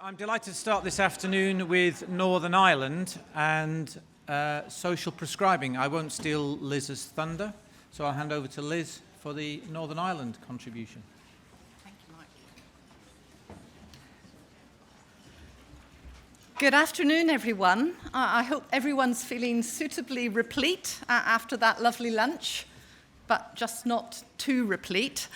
I'm delighted to start this afternoon with Northern Ireland and social prescribing. I won't steal Liz's thunder, so I'll hand over to Liz for the Northern Ireland contribution. Thank you, Mike. Good afternoon, everyone. I hope everyone's feeling suitably replete after that lovely lunch, but just not too replete,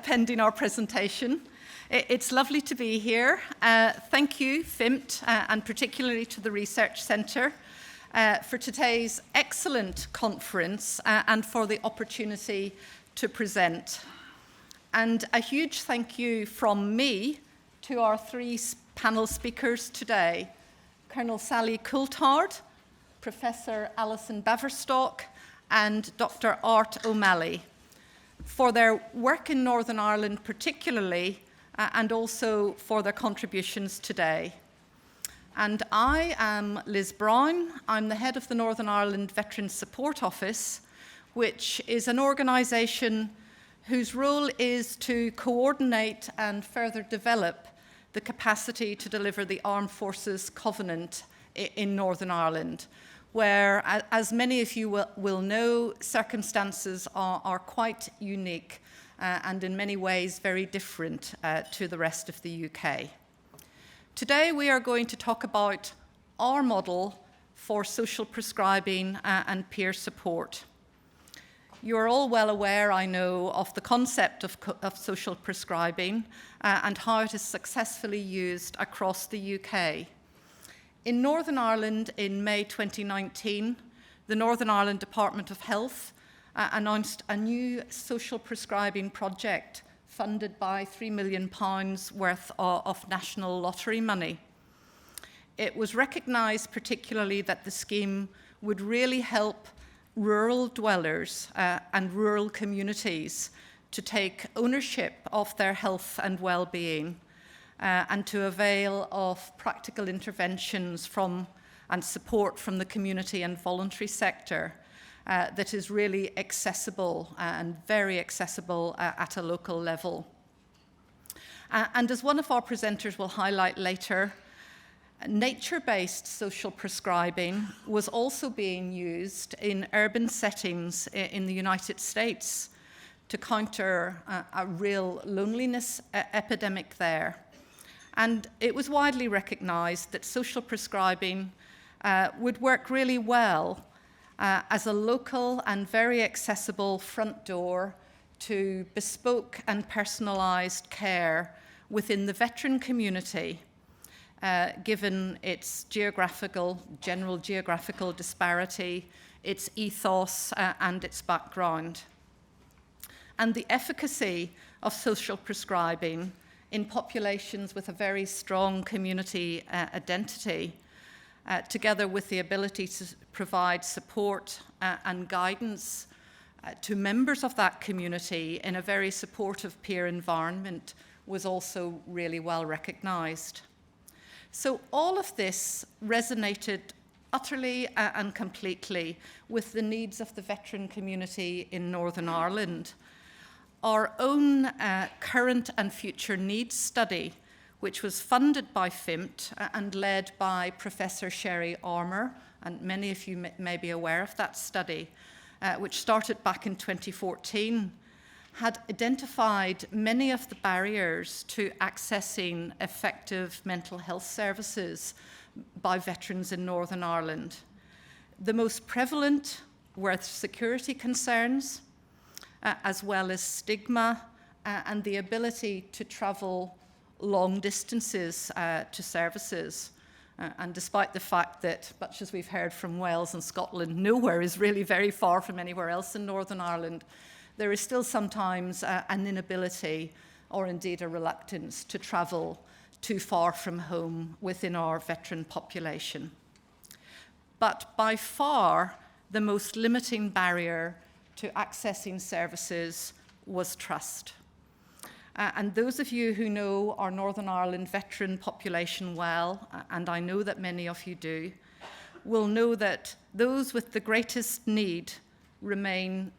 pending our presentation. It's lovely to be here. Thank you, FiMT, and particularly to the Research Centre, for today's excellent conference and for the opportunity to present. And a huge thank you from me to our three panel speakers today, Colonel Sally Coulthard, Professor Alison Baverstock, and Dr. Art O'Malley, for their work in Northern Ireland particularly, and also for their contributions today. And I am Liz Brown. I'm the head of the Northern Ireland Veterans Support Office, which is an organisation whose role is to coordinate and further develop the capacity to deliver the Armed Forces Covenant in Northern Ireland, where, as many of you will know, circumstances are quite unique and in many ways very different to the rest of the UK. Today we are going to talk about our model for social prescribing and peer support. You are all well aware, I know, of the concept of social prescribing and how it is successfully used across the UK. In Northern Ireland in May 2019, the Northern Ireland Department of Health announced a new social prescribing project funded by £3 million worth of national lottery money. It was recognised particularly that the scheme would really help rural dwellers and rural communities to take ownership of their health and well-being and to avail of practical interventions from and support from the community and voluntary sector that is really accessible and very accessible at a local level. And as one of our presenters will highlight later, nature-based social prescribing was also being used in urban settings in the United States to counter a real loneliness epidemic there. And it was widely recognized that social prescribing would work really well as a local and very accessible front door to bespoke and personalized care within the veteran community, given its general geographical disparity, its ethos, and its background. And the efficacy of social prescribing in populations with a very strong community identity, together with the ability to provide support and guidance to members of that community in a very supportive peer environment, was also really well recognised. So all of this resonated utterly and completely with the needs of the veteran community in Northern Ireland. Our own current and future needs study, which was funded by FiMT and led by Professor Sherry Armour, and many of you may be aware of that study, which started back in 2014, had identified many of the barriers to accessing effective mental health services by veterans in Northern Ireland. The most prevalent were security concerns, as well as stigma and the ability to travel long distances to services. And despite the fact that, much as we've heard from Wales and Scotland, nowhere is really very far from anywhere else in Northern Ireland, there is still sometimes an inability or indeed a reluctance to travel too far from home within our veteran population. But by far, the most limiting barrier to accessing services was trust. And those of you who know our Northern Ireland veteran population well, and I know that many of you do, will know that those with the greatest need remain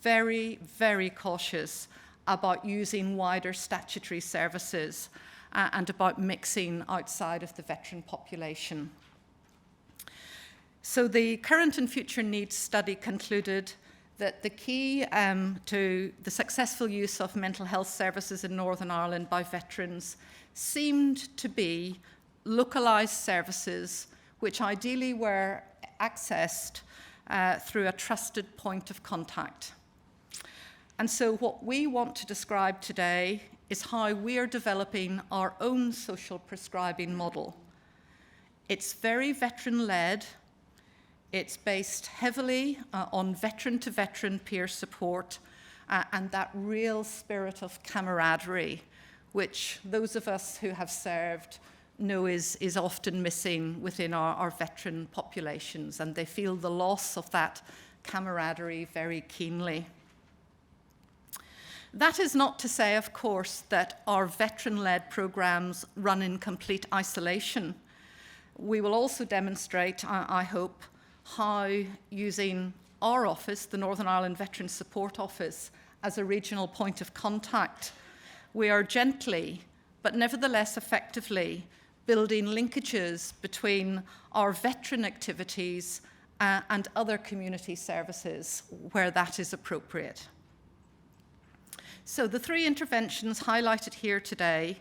very, very cautious about using wider statutory services and about mixing outside of the veteran population. So the current and future needs study concluded that the key to the successful use of mental health services in Northern Ireland by veterans seemed to be localised services which ideally were accessed through a trusted point of contact. And so what we want to describe today is how we're developing our own social prescribing model. It's very veteran-led. It's based heavily on veteran-to-veteran peer support and that real spirit of camaraderie, which those of us who have served know is often missing within our veteran populations, and they feel the loss of that camaraderie very keenly. That is not to say, of course, that our veteran-led programs run in complete isolation. We will also demonstrate, I hope, how using our office, the Northern Ireland Veteran Support Office, as a regional point of contact, we are gently, but nevertheless effectively, building linkages between our veteran activities and other community services where that is appropriate. So the three interventions highlighted here today: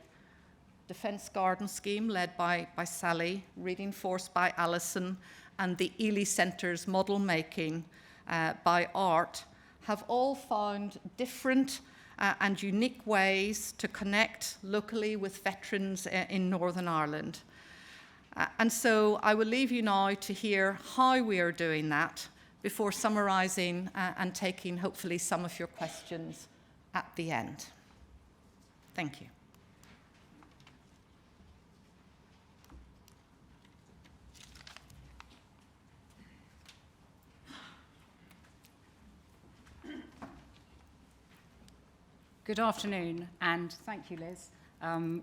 Defence Garden Scheme led by Sally, Reading Force by Alison, and the Ely Centre's model making by Art, have all found different and unique ways to connect locally with veterans in Northern Ireland. And so I will leave you now to hear how we are doing that before summarising and taking hopefully some of your questions at the end. Thank you. Good afternoon, and thank you, Liz,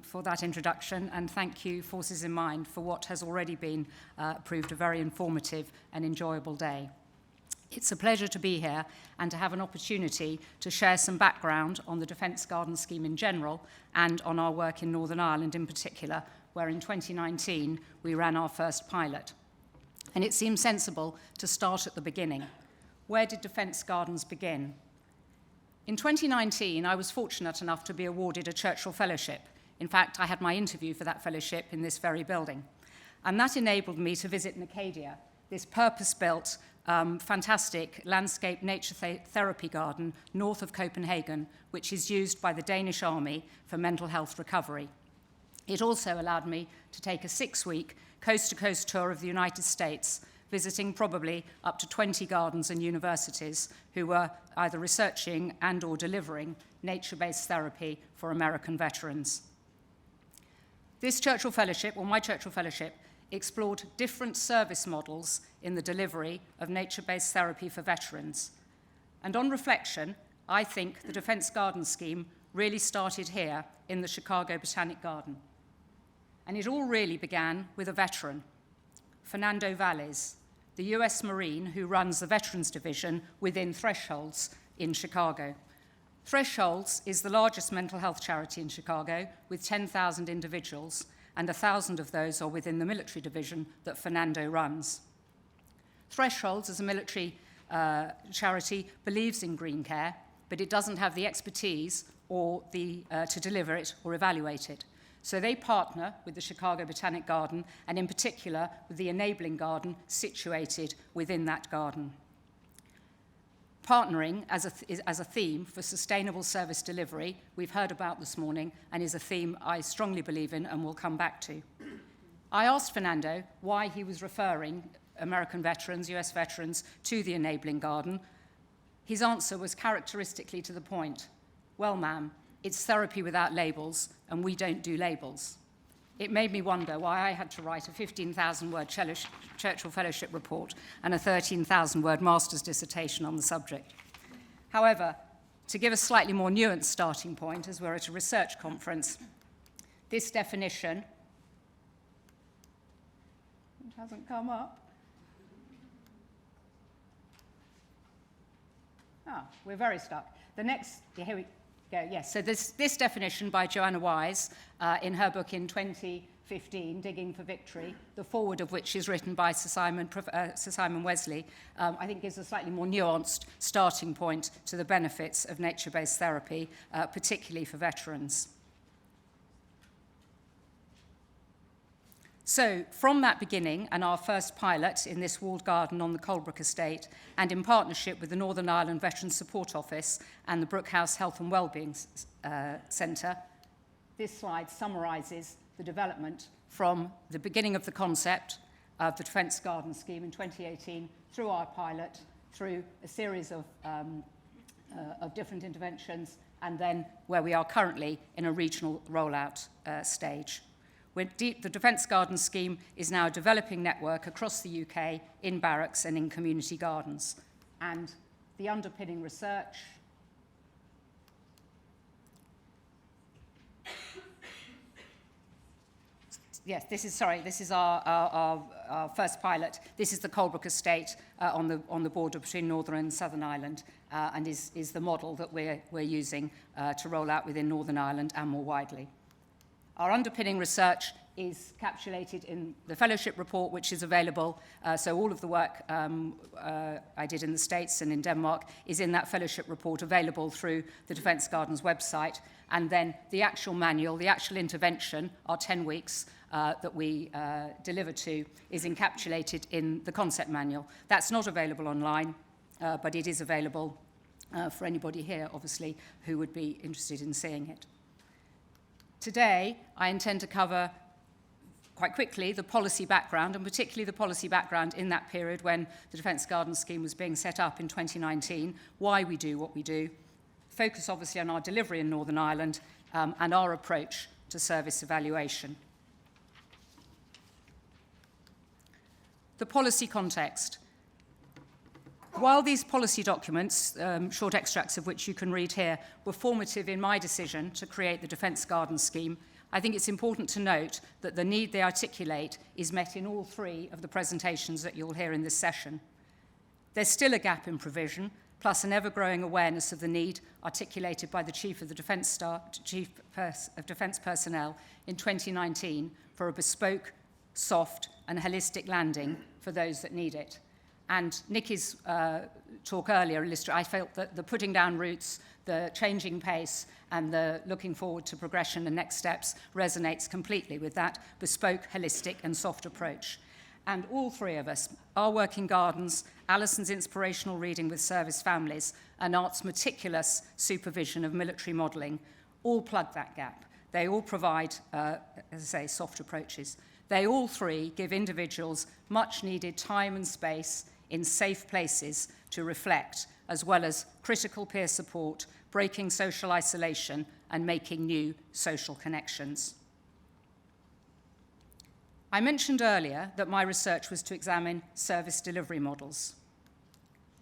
for that introduction, and thank you, Forces in Mind, for what has already been proved a very informative and enjoyable day. It's a pleasure to be here and to have an opportunity to share some background on the Defence Garden Scheme in general and on our work in Northern Ireland in particular, where in 2019 we ran our first pilot. And it seems sensible to start at the beginning. Where did Defence Gardens begin? In 2019, I was fortunate enough to be awarded a Churchill Fellowship. In fact, I had my interview for that fellowship in this very building. And that enabled me to visit Nicadia, this purpose-built, fantastic landscape nature therapy garden north of Copenhagen, which is used by the Danish Army for mental health recovery. It also allowed me to take a 6-week coast-to-coast tour of the United States, visiting probably up to 20 gardens and universities who were either researching and or delivering nature-based therapy for American veterans. This Churchill Fellowship, or my Churchill Fellowship, explored different service models in the delivery of nature-based therapy for veterans. And on reflection, I think the Defence Garden Scheme really started here in the Chicago Botanic Garden. And it all really began with a veteran, Fernando Valles, the US Marine who runs the Veterans Division within Thresholds in Chicago. Thresholds is the largest mental health charity in Chicago with 10,000 individuals, and 1,000 of those are within the military division that Fernando runs. Thresholds, as a military charity, believes in green care, but it doesn't have the expertise or to deliver it or evaluate it. So they partner with the Chicago Botanic Garden, and in particular with the enabling garden situated within that garden. Partnering as a theme for sustainable service delivery, we've heard about this morning, and is a theme I strongly believe in and will come back to. I asked Fernando why he was referring American veterans, US veterans, to the enabling garden. His answer was characteristically to the point. Well, ma'am, it's therapy without labels, and we don't do labels. It made me wonder why I had to write a 15,000-word Churchill Fellowship report and a 13,000-word master's dissertation on the subject. However, to give a slightly more nuanced starting point, as we're at a research conference, this definition, it hasn't come up. We're very stuck. The next, here we go. Yes, so this definition by Joanna Wise in her book in 2015, Digging for Victory, the foreword of which is written by Sir Simon Wesley, I think gives a slightly more nuanced starting point to the benefits of nature-based therapy, particularly for veterans. So, from that beginning and our first pilot in this walled garden on the Colebrook estate, and in partnership with the Northern Ireland Veterans Support Office and the Brookhouse Health and Wellbeing Centre, this slide summarises the development from the beginning of the concept of the Defence Garden Scheme in 2018 through our pilot, through a series of different interventions, and then where we are currently in a regional rollout stage. The Defence Garden Scheme is now a developing network across the UK in barracks and in community gardens. And the underpinning research yes, this is our first pilot. This is the Colebrook estate on the border between Northern and Southern Ireland, and is the model that we're using to roll out within Northern Ireland and more widely. Our underpinning research is capsulated in the fellowship report, which is available. So all of the work I did in the States and in Denmark is in that fellowship report, available through the Defence Gardens website. And then the actual manual, the actual intervention, our 10 weeks that we deliver to, is encapsulated in the concept manual. That's not available online, but it is available for anybody here, obviously, who would be interested in seeing it. Today, I intend to cover quite quickly the policy background, and particularly the policy background in that period when the Defence Garden Scheme was being set up in 2019, why we do what we do, focus obviously on our delivery in Northern Ireland, and our approach to service evaluation. The policy context. While these policy documents, short extracts of which you can read here, were formative in my decision to create the Defence Garden Scheme, I think it's important to note that the need they articulate is met in all three of the presentations that you'll hear in this session. There's still a gap in provision, plus an ever-growing awareness of the need articulated by the Chief of Defence Personnel in 2019 for a bespoke, soft and holistic landing for those that need it. And Nikki's talk earlier illustrated, I felt that the putting down roots, the changing pace, and the looking forward to progression and next steps resonates completely with that bespoke, holistic, and soft approach. And all three of us, our work in gardens, Alison's inspirational reading with service families, and Art's meticulous supervision of military modelling, all plug that gap. They all provide, as I say, soft approaches. They all three give individuals much needed time and space in safe places to reflect, as well as critical peer support, breaking social isolation, and making new social connections. I mentioned earlier that my research was to examine service delivery models.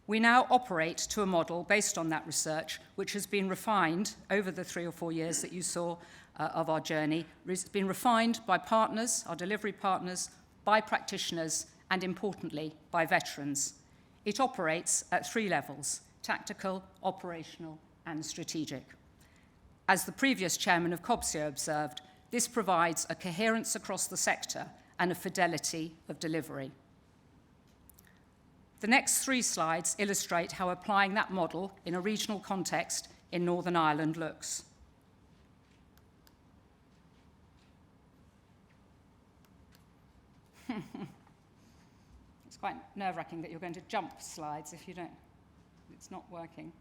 We now operate to a model based on that research, which has been refined over the 3 or 4 years that you saw of our journey. It's been refined by partners, our delivery partners, by practitioners, and importantly, by veterans. It operates at 3 levels: tactical, operational, and strategic. As the previous chairman of COBSIO observed, this provides a coherence across the sector and a fidelity of delivery. The next 3 slides illustrate how applying that model in a regional context in Northern Ireland looks. It's quite nerve-wracking that you're going to jump slides if you don't. It's not working.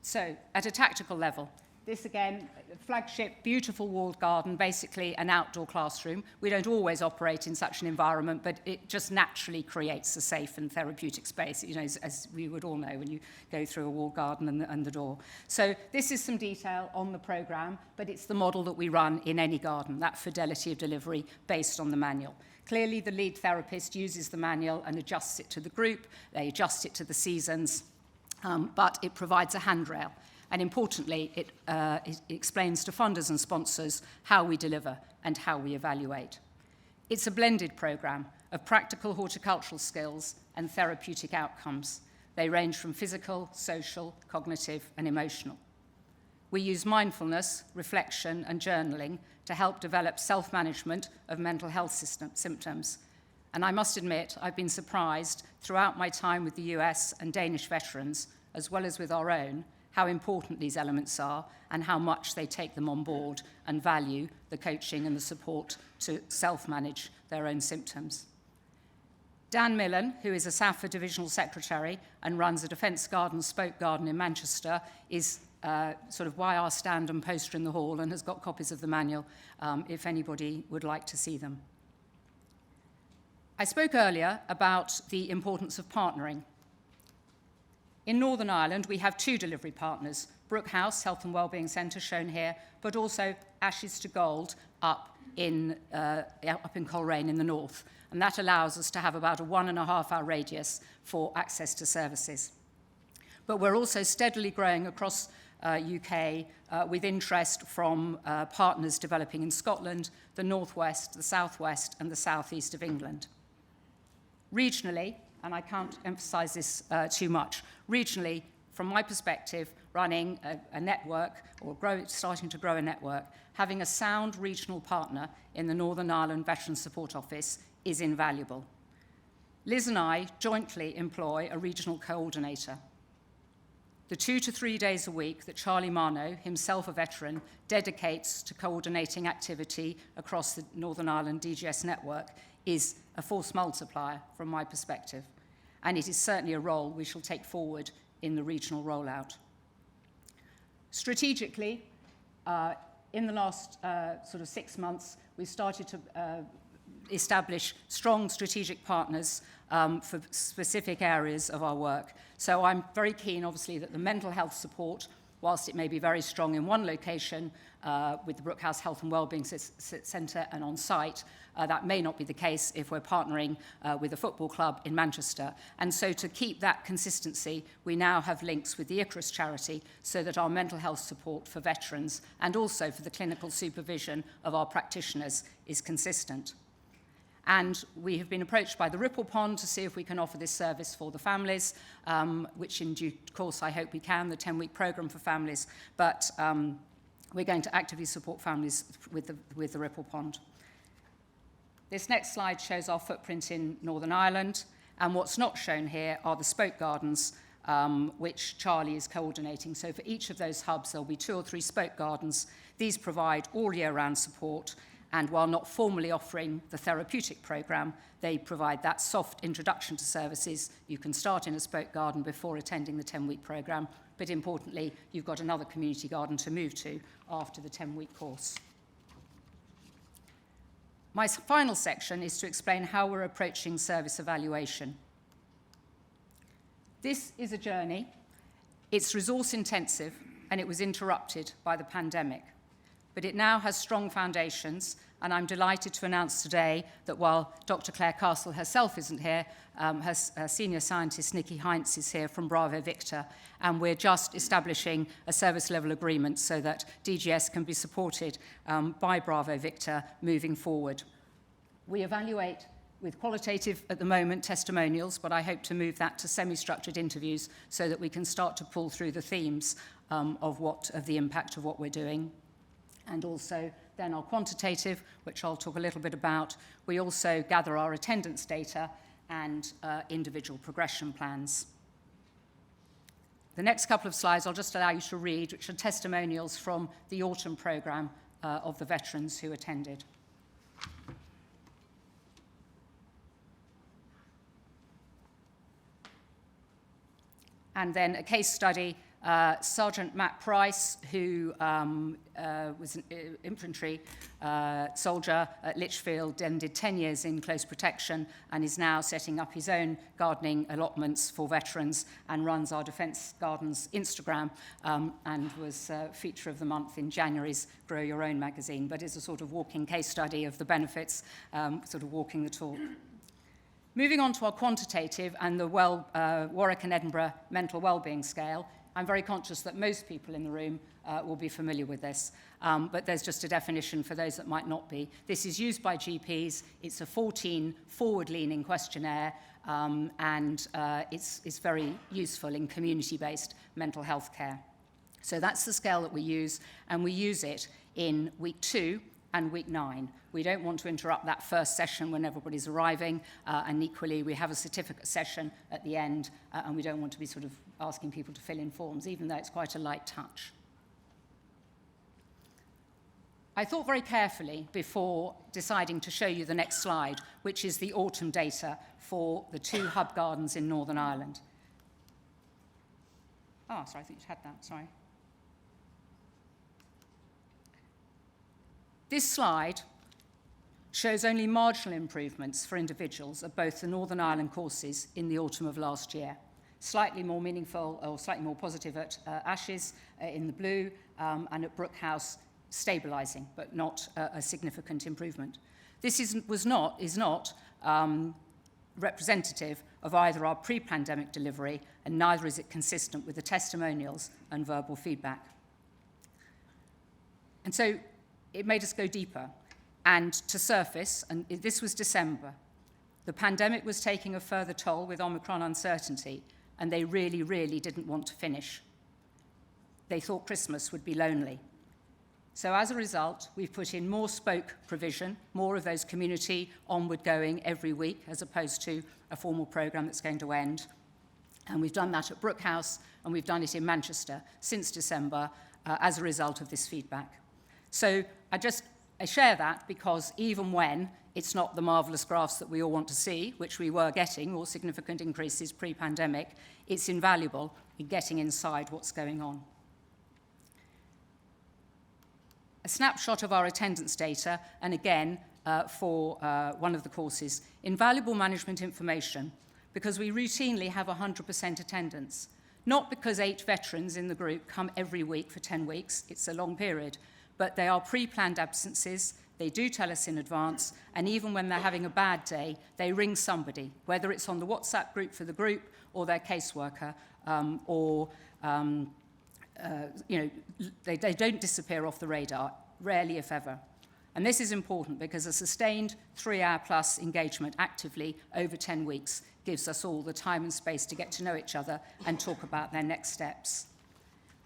So, at a tactical level, this again, flagship, beautiful walled garden, basically an outdoor classroom. We don't always operate in such an environment, but it just naturally creates a safe and therapeutic space, you know, as we would all know when you go through a walled garden and the door. So this is some detail on the programme, but it's the model that we run in any garden, that fidelity of delivery based on the manual. Clearly, the lead therapist uses the manual and adjusts it to the group. They adjust it to the seasons, but it provides a handrail. And importantly, it explains to funders and sponsors how we deliver and how we evaluate. It's a blended programme of practical horticultural skills and therapeutic outcomes. They range from physical, social, cognitive, and emotional. We use mindfulness, reflection, and journaling to help develop self-management of mental health symptoms. And I must admit, I've been surprised throughout my time with the US and Danish veterans, as well as with our own, how important these elements are and how much they take them on board and value the coaching and the support to self-manage their own symptoms. Dan Millen, who is a SAFA Divisional Secretary and runs a Defence Garden Spoke Garden in Manchester, is sort of by our stand and poster in the hall and has got copies of the manual if anybody would like to see them. I spoke earlier about the importance of partnering. In Northern Ireland, we have 2 delivery partners, Brook House Health and Wellbeing Centre, shown here, but also Ashes to Gold up in Coleraine in the north. And that allows us to have about a 1.5-hour radius for access to services. But we're also steadily growing across UK with interest from partners developing in Scotland, the northwest, the southwest, and the southeast of England. Regionally, and I can't emphasize this too much, regionally, from my perspective, running a network or starting to grow a network, having a sound regional partner in the Northern Ireland Veterans Support Office is invaluable. Liz and I jointly employ a regional coordinator. The 2 to 3 days a week that Charlie Marno, himself a veteran, dedicates to coordinating activity across the Northern Ireland DGS network is a force multiplier from my perspective. And it is certainly a role we shall take forward in the regional rollout. Strategically, in the last sort of 6 months, we've started to establish strong strategic partners for specific areas of our work. So I'm very keen, obviously, that the mental health support, whilst it may be very strong in one location with the Brook House Health and Wellbeing Centre and on site, that may not be the case if we're partnering with a football club in Manchester. And so to keep that consistency, we now have links with the Icarus charity so that our mental health support for veterans and also for the clinical supervision of our practitioners is consistent. And we have been approached by the Ripple Pond to see if we can offer this service for the families, which in due course I hope we can, the 10-week programme for families. But we're going to actively support families with the Ripple Pond. This next slide shows our footprint in Northern Ireland. And what's not shown here are the spoke gardens, which Charlie is coordinating. So for each of those hubs, there'll be 2 or 3 spoke gardens. These provide all year-round support. And while not formally offering the therapeutic programme, they provide that soft introduction to services. You can start in a spoke garden before attending the 10-week programme, but importantly, you've got another community garden to move to after the 10-week course. My final section is to explain how we're approaching service evaluation. This is a journey. It's resource intensive, and it was interrupted by the pandemic. But it now has strong foundations, and I'm delighted to announce today that while Dr. Claire Castle herself isn't here, her senior scientist Nikki Heinz is here from Bravo Victor, and we're just establishing a service level agreement so that DGS can be supported by Bravo Victor moving forward. We evaluate with qualitative, at the moment, testimonials, but I hope to move that to semi-structured interviews so that we can start to pull through the themes of the impact of what we're doing. And also then our quantitative, which I'll talk a little bit about. We also gather our attendance data and individual progression plans. The next couple of slides I'll just allow you to read, which are testimonials from the autumn programme of the veterans who attended. And then a case study, Sergeant Matt Price, who was an infantry soldier at Lichfield and did 10 years in close protection and is now setting up his own gardening allotments for veterans and runs our Defence Gardens Instagram and was feature of the month in January's Grow Your Own magazine, but is a sort of walking case study of the benefits, sort of walking the talk. Moving on to our quantitative and the Warwick and Edinburgh mental wellbeing scale, I'm very conscious that most people in the room will be familiar with this, but there's just a definition for those that might not be. This is used by GPs. It's a 14 forward-leaning questionnaire and it's very useful in community-based mental health care. So that's the scale that we use, and we use it in week 2 and week 9. We don't want to interrupt that first session when everybody's arriving, and equally we have a certificate session at the end, and we don't want to be sort of asking people to fill in forms, even though it's quite a light touch. I thought very carefully before deciding to show you the next slide, which is the autumn data for the 2 hub gardens in Northern Ireland. Oh, sorry, I think you had that, sorry. This slide shows only marginal improvements for individuals at both the Northern Ireland courses in the autumn of last year. Slightly more meaningful or slightly more positive at Ashes in the blue, and at Brookhouse stabilising, but not a significant improvement. This is not representative of either our pre-pandemic delivery, and neither is it consistent with the testimonials and verbal feedback. And so it made us go deeper and to surface, and this was December. The pandemic was taking a further toll with Omicron uncertainty, and they really, really didn't want to finish. They thought Christmas would be lonely. So as a result, we've put in more spoke provision, more of those community onward going every week, as opposed to a formal programme that's going to end. And we've done that at Brookhouse, and we've done it in Manchester since December as a result of this feedback. So I share that because even when it's not the marvellous graphs that we all want to see, which we were getting, or significant increases pre-pandemic, it's invaluable in getting inside what's going on. A snapshot of our attendance data, and again, for one of the courses, invaluable management information, because we routinely have 100% attendance. Not because 8 veterans in the group come every week for 10 weeks, it's a long period, but they are pre-planned absences, they do tell us in advance, and even when they're having a bad day, they ring somebody, whether it's on the WhatsApp group for the group, or their caseworker, they don't disappear off the radar, rarely if ever. And this is important because a sustained 3-hour-plus engagement actively over 10 weeks gives us all the time and space to get to know each other and talk about their next steps.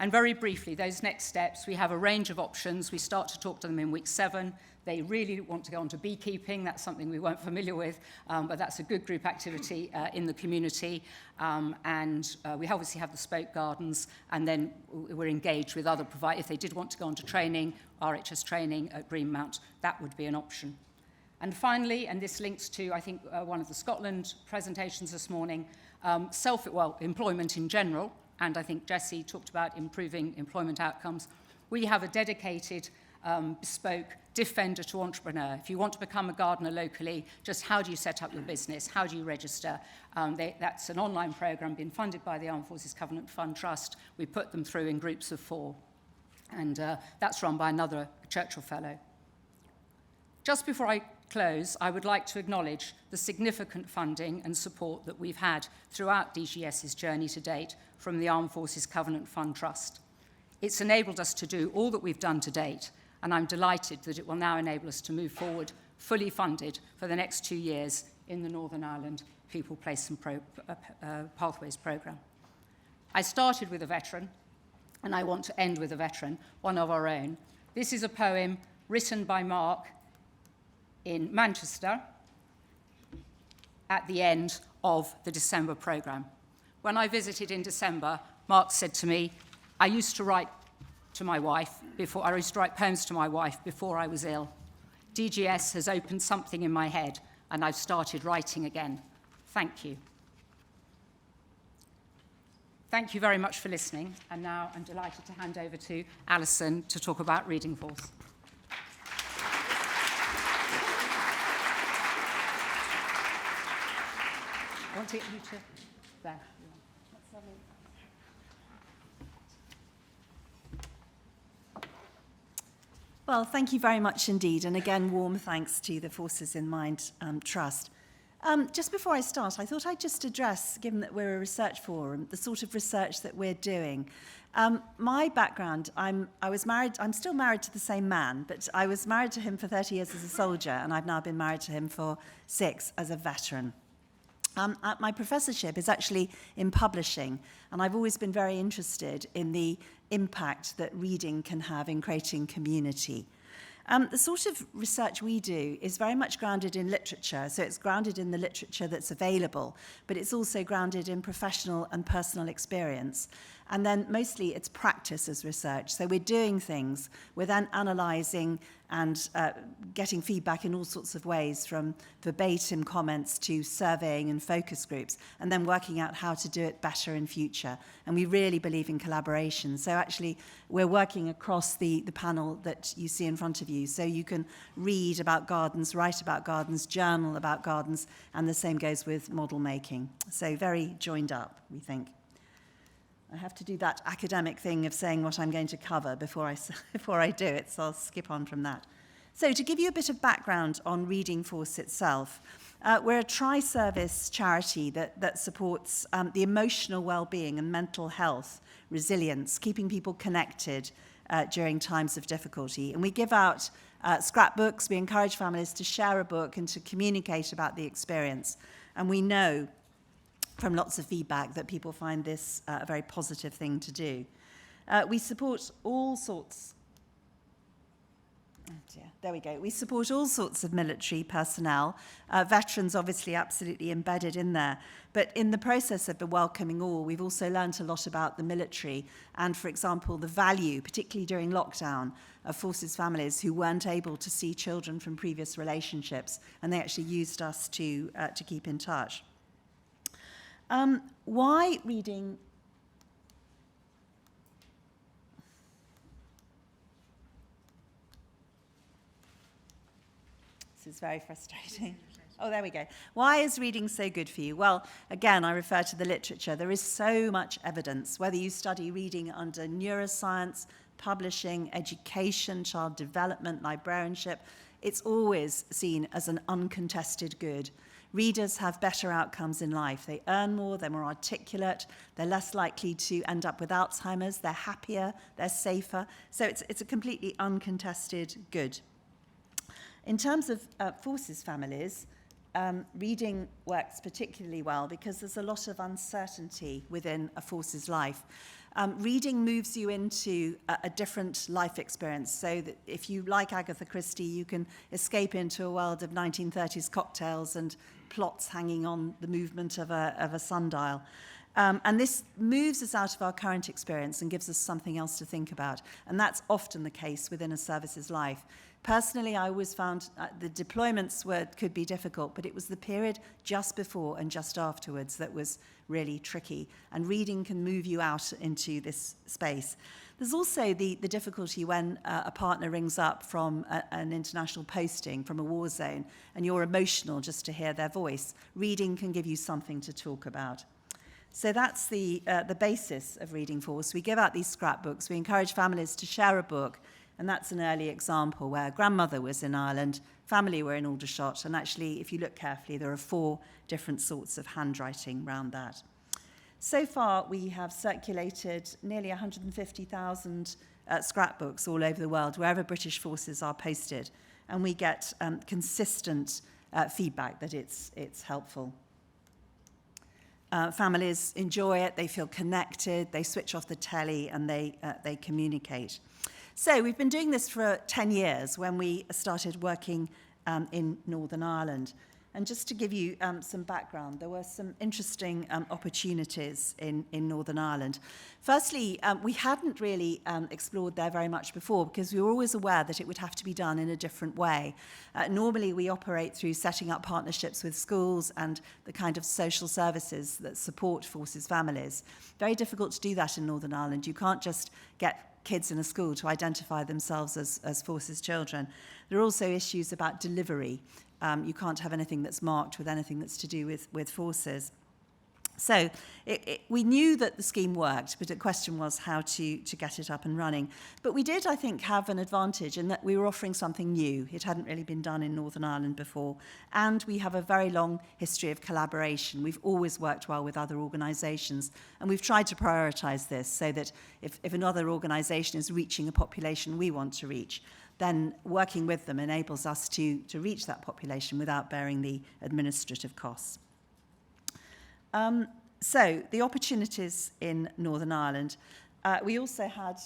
And very briefly, those next steps, we have a range of options. We start to talk to them in week 7. They really want to go on to beekeeping. That's something we weren't familiar with, but that's a good group activity in the community. And we obviously have the spoke gardens, and then we're engaged with other providers. If they did want to go on to training, RHS training at Greenmount, that would be an option. And finally, and this links to, I think, one of the Scotland presentations this morning, employment in general, and I think Jessie talked about improving employment outcomes. We have a dedicated, bespoke defender to entrepreneur. If you want to become a gardener locally, just how do you set up your business? How do you register? That's an online program being funded by the Armed Forces Covenant Fund Trust. We put them through in groups of 4. And that's run by another Churchill Fellow. Just before I close, I would like to acknowledge the significant funding and support that we've had throughout DGS's journey to date from the Armed Forces Covenant Fund Trust. It's enabled us to do all that we've done to date, and I'm delighted that it will now enable us to move forward fully funded for the next 2 years in the Northern Ireland People, Place and Pathways programme. I started with a veteran, and I want to end with a veteran, one of our own. This is a poem written by Mark in Manchester at the end of the December programme. When I visited in December, Mark said to me, I used to write poems to my wife before I was ill. DGS has opened something in my head, and I've started writing again. Thank you. Thank you very much for listening, and now I'm delighted to hand over to Alison to talk about Reading Force. I want to get you to there. That's lovely. Well, thank you very much indeed, and again, warm thanks to the Forces in Mind Trust. Just before I start, I thought I'd just address, given that we're a research forum, the sort of research that we're doing. My background, I'm still married to the same man, but I was married to him for 30 years as a soldier, and I've now been married to him for 6 as a veteran. My professorship is actually in publishing, and I've always been very interested in the impact that reading can have in creating community. The sort of research we do is very much grounded in literature, so it's grounded in the literature that's available, but it's also grounded in professional and personal experience. And then mostly it's practice as research. So we're doing things, we're then analysing and getting feedback in all sorts of ways, from verbatim comments to surveying and focus groups, and then working out how to do it better in future. And we really believe in collaboration. So actually we're working across the panel that you see in front of you. So you can read about gardens, write about gardens, journal about gardens, and the same goes with model making. So very joined up, we think. I have to do that academic thing of saying what I'm going to cover before I do it, so I'll skip on from that. So to give you a bit of background on Reading Force itself, we're a tri-service charity that supports the emotional well-being and mental health, resilience, keeping people connected during times of difficulty. And we give out scrapbooks. We encourage families to share a book and to communicate about the experience. And we know from lots of feedback that people find this a very positive thing to do. We support all sorts... We support all sorts of military personnel, veterans obviously absolutely embedded in there. But in the process of the welcoming all, we've also learnt a lot about the military and, for example, the value, particularly during lockdown, of forces families who weren't able to see children from previous relationships, and they actually used us to keep in touch. Why reading? This is very frustrating. Oh, there we go. Why is reading so good for you? Well, again, I refer to the literature. There is so much evidence, whether you study reading under neuroscience, publishing, education, child development, librarianship, it's always seen as an uncontested good. Readers have better outcomes in life. They earn more, they're more articulate, they're less likely to end up with Alzheimer's, they're happier, they're safer. So it's a completely uncontested good. In terms of forces families, reading works particularly well because there's a lot of uncertainty within a force's life. Reading moves you into a different life experience, so that if you like Agatha Christie, you can escape into a world of 1930s cocktails and plots hanging on the movement of a sundial. And this moves us out of our current experience and gives us something else to think about. And that's often the case within a service's life. Personally, I always found the deployments could be difficult, but it was the period just before and just afterwards that was really tricky. And reading can move you out into this space. There's also the difficulty when a partner rings up from an international posting, from a war zone, and you're emotional just to hear their voice. Reading can give you something to talk about. So that's the basis of Reading Force. We give out these scrapbooks. We encourage families to share a book. And that's an early example where grandmother was in Ireland, family were in Aldershot, and actually, if you look carefully, there are 4 different sorts of handwriting around that. So far, we have circulated nearly 150,000 scrapbooks all over the world, wherever British forces are posted, and we get consistent feedback that it's helpful. Families enjoy it, they feel connected, they switch off the telly, and they communicate. So we've been doing this for 10 years when we started working in Northern Ireland. And just to give you some background, there were some interesting opportunities in Northern Ireland. Firstly, we hadn't really explored there very much before because we were always aware that it would have to be done in a different way. Normally, we operate through setting up partnerships with schools and the kind of social services that support forces families. Very difficult to do that in Northern Ireland. You can't just get kids in a school to identify themselves as forces children. There are also issues about delivery. You can't have anything that's marked with anything that's to do with forces. So we knew that the scheme worked, but the question was how to get it up and running. But we did, I think, have an advantage in that we were offering something new. It hadn't really been done in Northern Ireland before. And we have a very long history of collaboration. We've always worked well with other organisations. And we've tried to prioritise this so that if another organisation is reaching a population we want to reach, then working with them enables us to reach that population without bearing the administrative costs. So the opportunities in Northern Ireland. We also had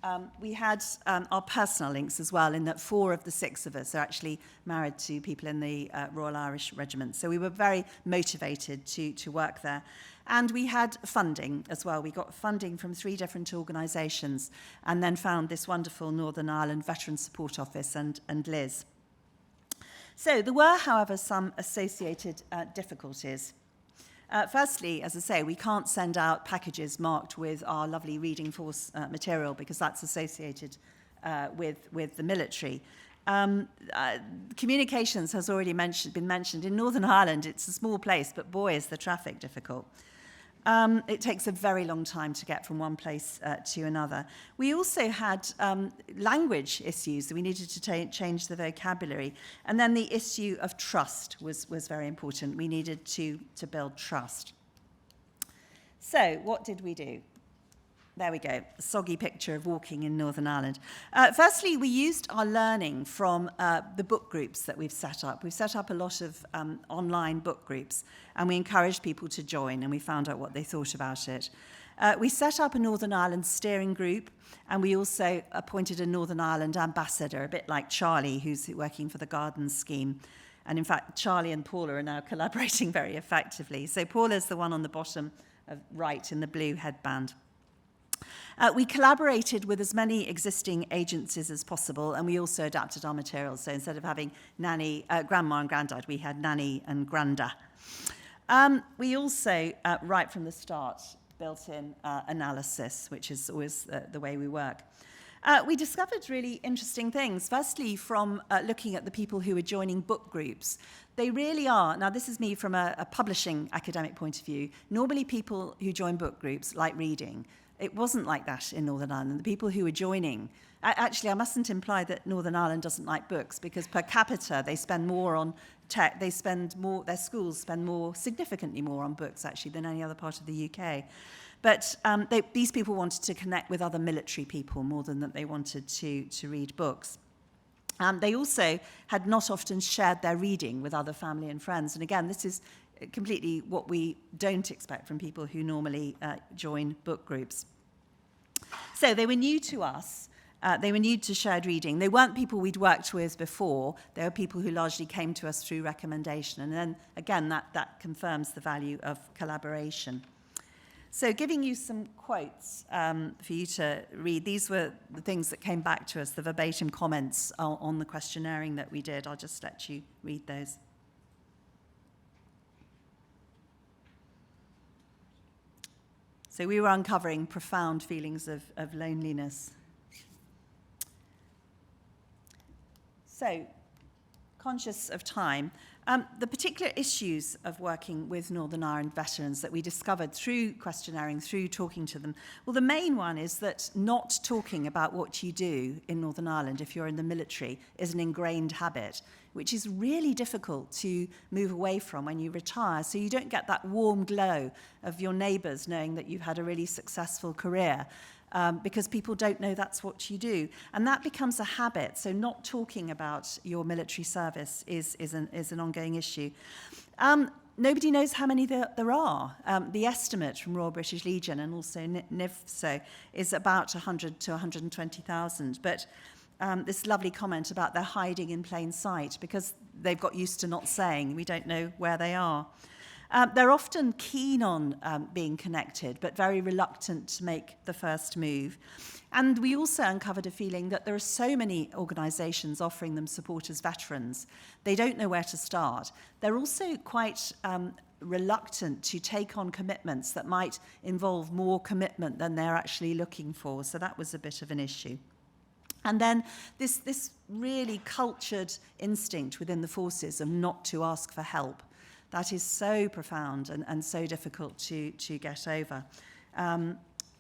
our personal links as well, in that 4 of the 6 of us are actually married to people in the Royal Irish Regiment. So we were very motivated to work there. And we had funding as well. We got funding from 3 different organisations, and then found this wonderful Northern Ireland Veteran Support Office and Liz. So there were, however, some associated difficulties. Firstly, as I say, we can't send out packages marked with our lovely reading force material, because that's associated with the military. Communications has already been mentioned. In Northern Ireland, it's a small place, but boy, is the traffic difficult. It takes a very long time to get from one place to another. We also had language issues that we needed to change the vocabulary. And then the issue of trust was very important. We needed to build trust. So what did we do? There we go, a soggy picture of walking in Northern Ireland. Firstly, we used our learning from the book groups that we've set up. We've set up a lot of online book groups, and we encouraged people to join, and we found out what they thought about it. We set up a Northern Ireland steering group, and we also appointed a Northern Ireland ambassador, a bit like Charlie, who's working for the Gardens scheme. And in fact, Charlie and Paula are now collaborating very effectively. So Paula's the one on the bottom right in the blue headband. We collaborated with as many existing agencies as possible, and we also adapted our materials. So instead of having Nanny, Grandma and Grandad, we had Nanny and Granda. We also, right from the start, built in analysis, which is always the way we work. We discovered really interesting things. Firstly, from looking at the people who were joining book groups. They really are, now this is me from a publishing academic point of view, normally people who join book groups like reading. It wasn't like that in Northern Ireland. The people who were joining, actually I mustn't imply that Northern Ireland doesn't like books, because per capita they spend more on tech, they spend more, their schools spend more, significantly more on books actually than any other part of the UK. But these people wanted to connect with other military people more than that they wanted to read books. They also had not often shared their reading with other family and friends. And again, this is completely what we don't expect from people who normally join book groups. So they were new to us. They were new to shared reading. They weren't people we'd worked with before. They were people who largely came to us through recommendation. And then, again, that confirms the value of collaboration. So giving you some quotes for you to read. These were the things that came back to us, the verbatim comments on the questionnaire that we did. I'll just let you read those. So we were uncovering profound feelings of loneliness. So, conscious of time, the particular issues of working with Northern Ireland veterans that we discovered through questionnaire, through talking to them, well, the main one is that not talking about what you do in Northern Ireland if you're in the military is an ingrained habit, which is really difficult to move away from when you retire. So you don't get that warm glow of your neighbours knowing that you've had a really successful career. Because people don't know that's what you do. And that becomes a habit. So not talking about your military service is an ongoing issue. Nobody knows how many there are. The estimate from Royal British Legion and also NIFSO is about 100 to 120,000. But this lovely comment about they're hiding in plain sight because they've got used to not saying, we don't know where they are. They're often keen on being connected, but very reluctant to make the first move. And we also uncovered a feeling that there are so many organisations offering them support as veterans. They don't know where to start. They're also quite reluctant to take on commitments that might involve more commitment than they're actually looking for. So that was a bit of an issue. And then this really cultured instinct within the forces of not to ask for help. That is so profound and so difficult to get over.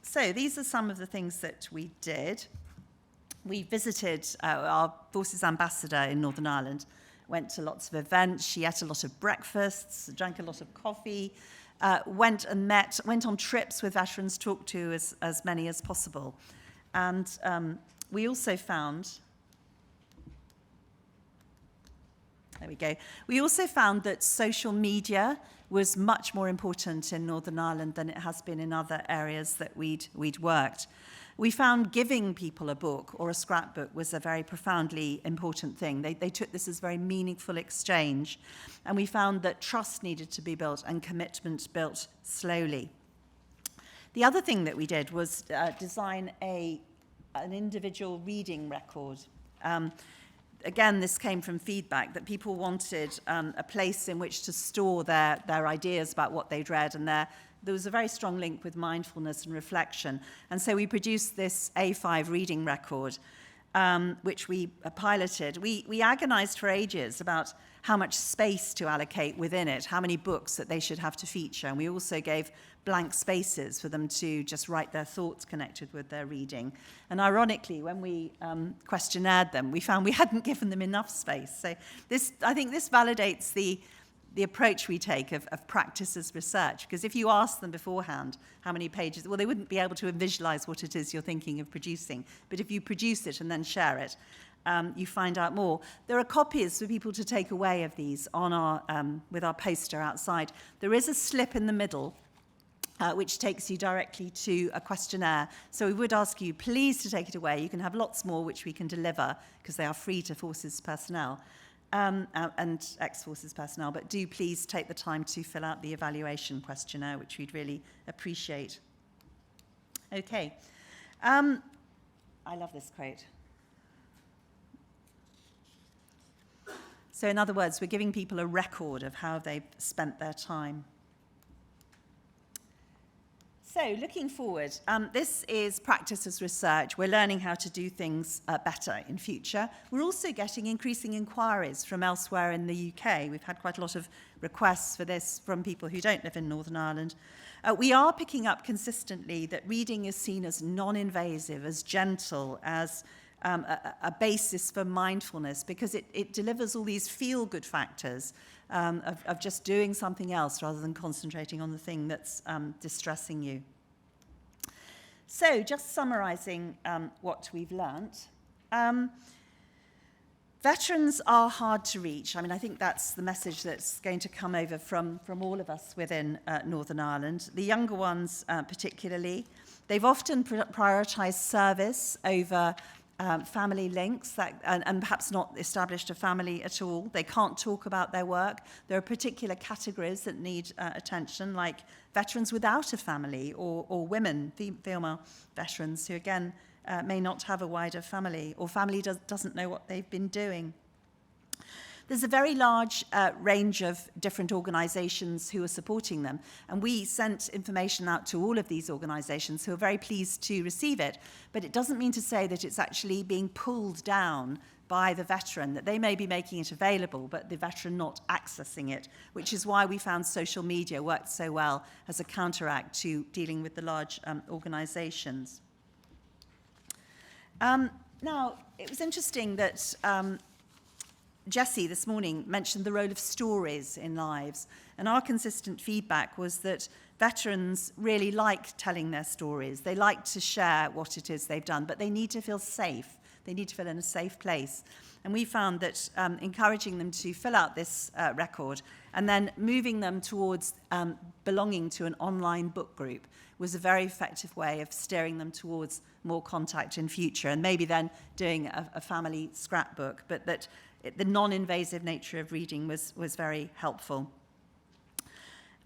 So these are some of the things that we did. We visited our Forces Ambassador in Northern Ireland, went to lots of events. She ate a lot of breakfasts, drank a lot of coffee, went on trips with veterans, talked to as many as possible. And we also found... There we go. We also found that social media was much more important in Northern Ireland than it has been in other areas that we'd worked. We found giving people a book or a scrapbook was a very profoundly important thing. They took this as very meaningful exchange. And we found that trust needed to be built and commitment built slowly. The other thing that we did was design an individual reading record. Again, this came from feedback that people wanted a place in which to store their ideas about what they'd read, and there was a very strong link with mindfulness and reflection. And so we produced this A5 reading record, which we piloted. We agonized for ages about how much space to allocate within it, how many books that they should have to feature. And we also gave blank spaces for them to just write their thoughts connected with their reading. And ironically, when we questionnared them, we found we hadn't given them enough space. So I think this validates the approach we take of practice as research, because if you ask them beforehand how many pages, well, they wouldn't be able to visualize what it is you're thinking of producing. But if you produce it and then share it, you find out more. There are copies for people to take away of these on with our poster outside. There is a slip in the middle which takes you directly to a questionnaire. So we would ask you, please, to take it away. You can have lots more which we can deliver because they are free to Forces personnel. And ex-Forces personnel, but do please take the time to fill out the evaluation questionnaire, which we'd really appreciate. Okay. I love this quote. So in other words, we're giving people a record of how they've spent their time. So looking forward, this is practice as research. We're learning how to do things better in future. We're also getting increasing inquiries from elsewhere in the UK. We've had quite a lot of requests for this from people who don't live in Northern Ireland. We are picking up consistently that reading is seen as non-invasive, as gentle, as a basis for mindfulness, because it delivers all these feel-good factors of just doing something else rather than concentrating on the thing that's distressing you. So, just summarising what we've learnt. Veterans are hard to reach. I mean, I think that's the message that's going to come over from all of us within Northern Ireland. The younger ones particularly. They've often prioritised service over family links and perhaps not established a family at all. They can't talk about their work. There are particular categories that need attention, like veterans without a family or women, female veterans who, again, may not have a wider family, or family doesn't know what they've been doing. There's a very large range of different organisations who are supporting them, and we sent information out to all of these organisations who are very pleased to receive it, but it doesn't mean to say that it's actually being pulled down by the veteran, that they may be making it available, but the veteran not accessing it, which is why we found social media worked so well as a counteract to dealing with the large organisations. Now, it was interesting that Jessie this morning mentioned the role of stories in lives, and our consistent feedback was that veterans really like telling their stories. They like to share what it is they've done, but they need to feel safe. They need to feel in a safe place. And we found that encouraging them to fill out this record and then moving them towards belonging to an online book group was a very effective way of steering them towards more contact in future, and maybe then doing a family scrapbook, but that the non-invasive nature of reading was very helpful.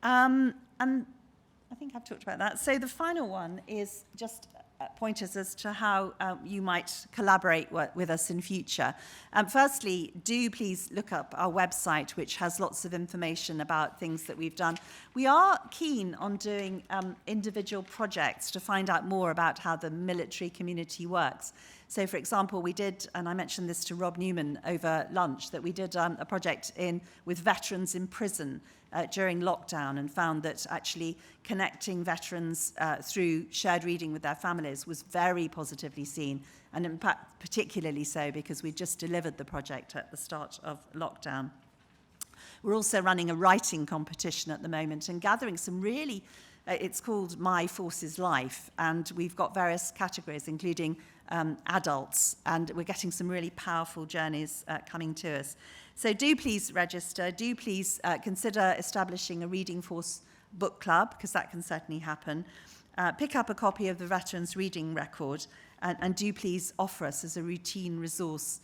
And I think I've talked about that. So the final one is just pointers as to how you might collaborate with us in future. Firstly, do please look up our website, which has lots of information about things that we've done. We are keen on doing individual projects to find out more about how the military community works. So, for example, we did, and I mentioned this to Rob Newman over lunch, that we did a project with veterans in prison during lockdown, and found that actually connecting veterans through shared reading with their families was very positively seen, and in fact particularly so because we just delivered the project at the start of lockdown. We're also running a writing competition at the moment and gathering some really, it's called My Forces Life, and we've got various categories including adults, and we're getting some really powerful journeys coming to us. So do please register, do please consider establishing a Reading Force book club, because that can certainly happen. Pick up a copy of the Veterans Reading Record, and do please offer us as a routine resource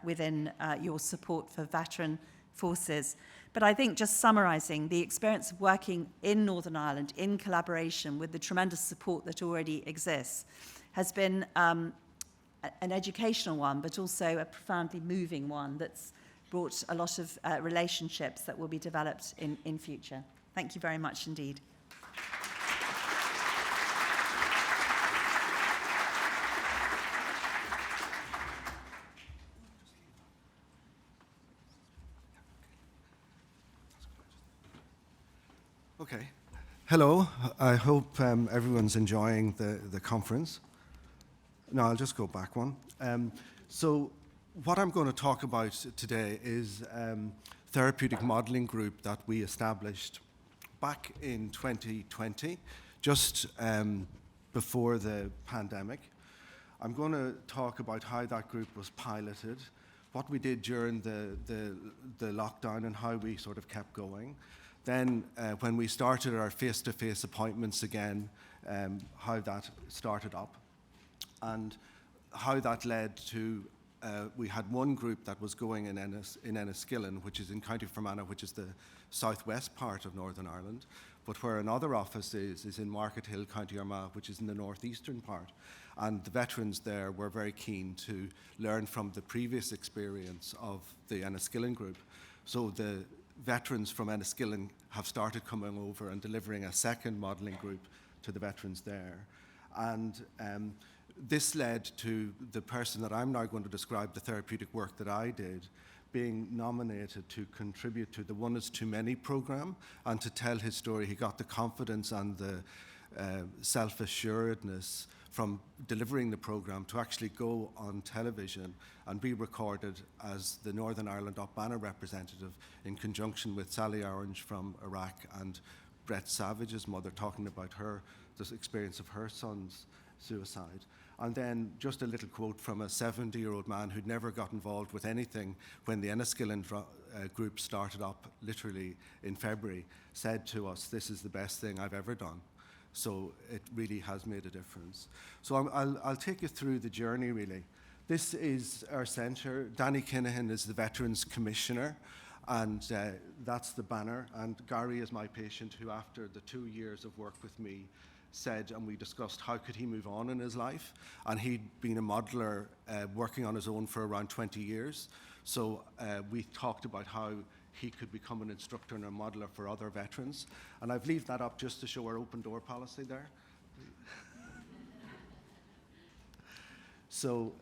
within your support for veteran forces. But I think, just summarising, the experience of working in Northern Ireland in collaboration with the tremendous support that already exists has been an educational one, but also a profoundly moving one that's brought a lot of relationships that will be developed in future. Thank you very much indeed. Okay. Hello. I hope everyone's enjoying the conference. No, I'll just go back one. So what I'm going to talk about today is therapeutic modelling group that we established back in 2020, just before the pandemic. I'm going to talk about how that group was piloted, what we did during the lockdown and how we sort of kept going. Then when we started our face-to-face appointments again, how that started up and how that led to, we had one group that was going in Enniskillen, which is in County Fermanagh, which is the southwest part of Northern Ireland, but where another office is in Market Hill, County Armagh, which is in the northeastern part. And the veterans there were very keen to learn from the previous experience of the Enniskillen group. So the veterans from Enniskillen have started coming over and delivering a second modelling group to the veterans there. And this led to the person that I'm now going to describe, the therapeutic work that I did, being nominated to contribute to the One is Too Many programme and to tell his story. He got the confidence and the self-assuredness from delivering the programme to actually go on television and be recorded as the Northern Ireland Up Banner representative in conjunction with Sally Orange from Iraq and Brett Savage's mother, talking about the experience of her son's suicide. And then just a little quote from a 70-year-old man who'd never got involved with anything when the Enniskillen group started up literally in February, said to us, "This is the best thing I've ever done." So it really has made a difference. So I'll take you through the journey, really. This is our centre. Danny Kinahan is the Veterans Commissioner, and that's the banner. And Gary is my patient who, after the 2 years of work with me, said, and we discussed how could he move on in his life. And he'd been a modeller working on his own for around 20 years. So we talked about how he could become an instructor and a modeller for other veterans. And I've left that up just to show our open door policy there. So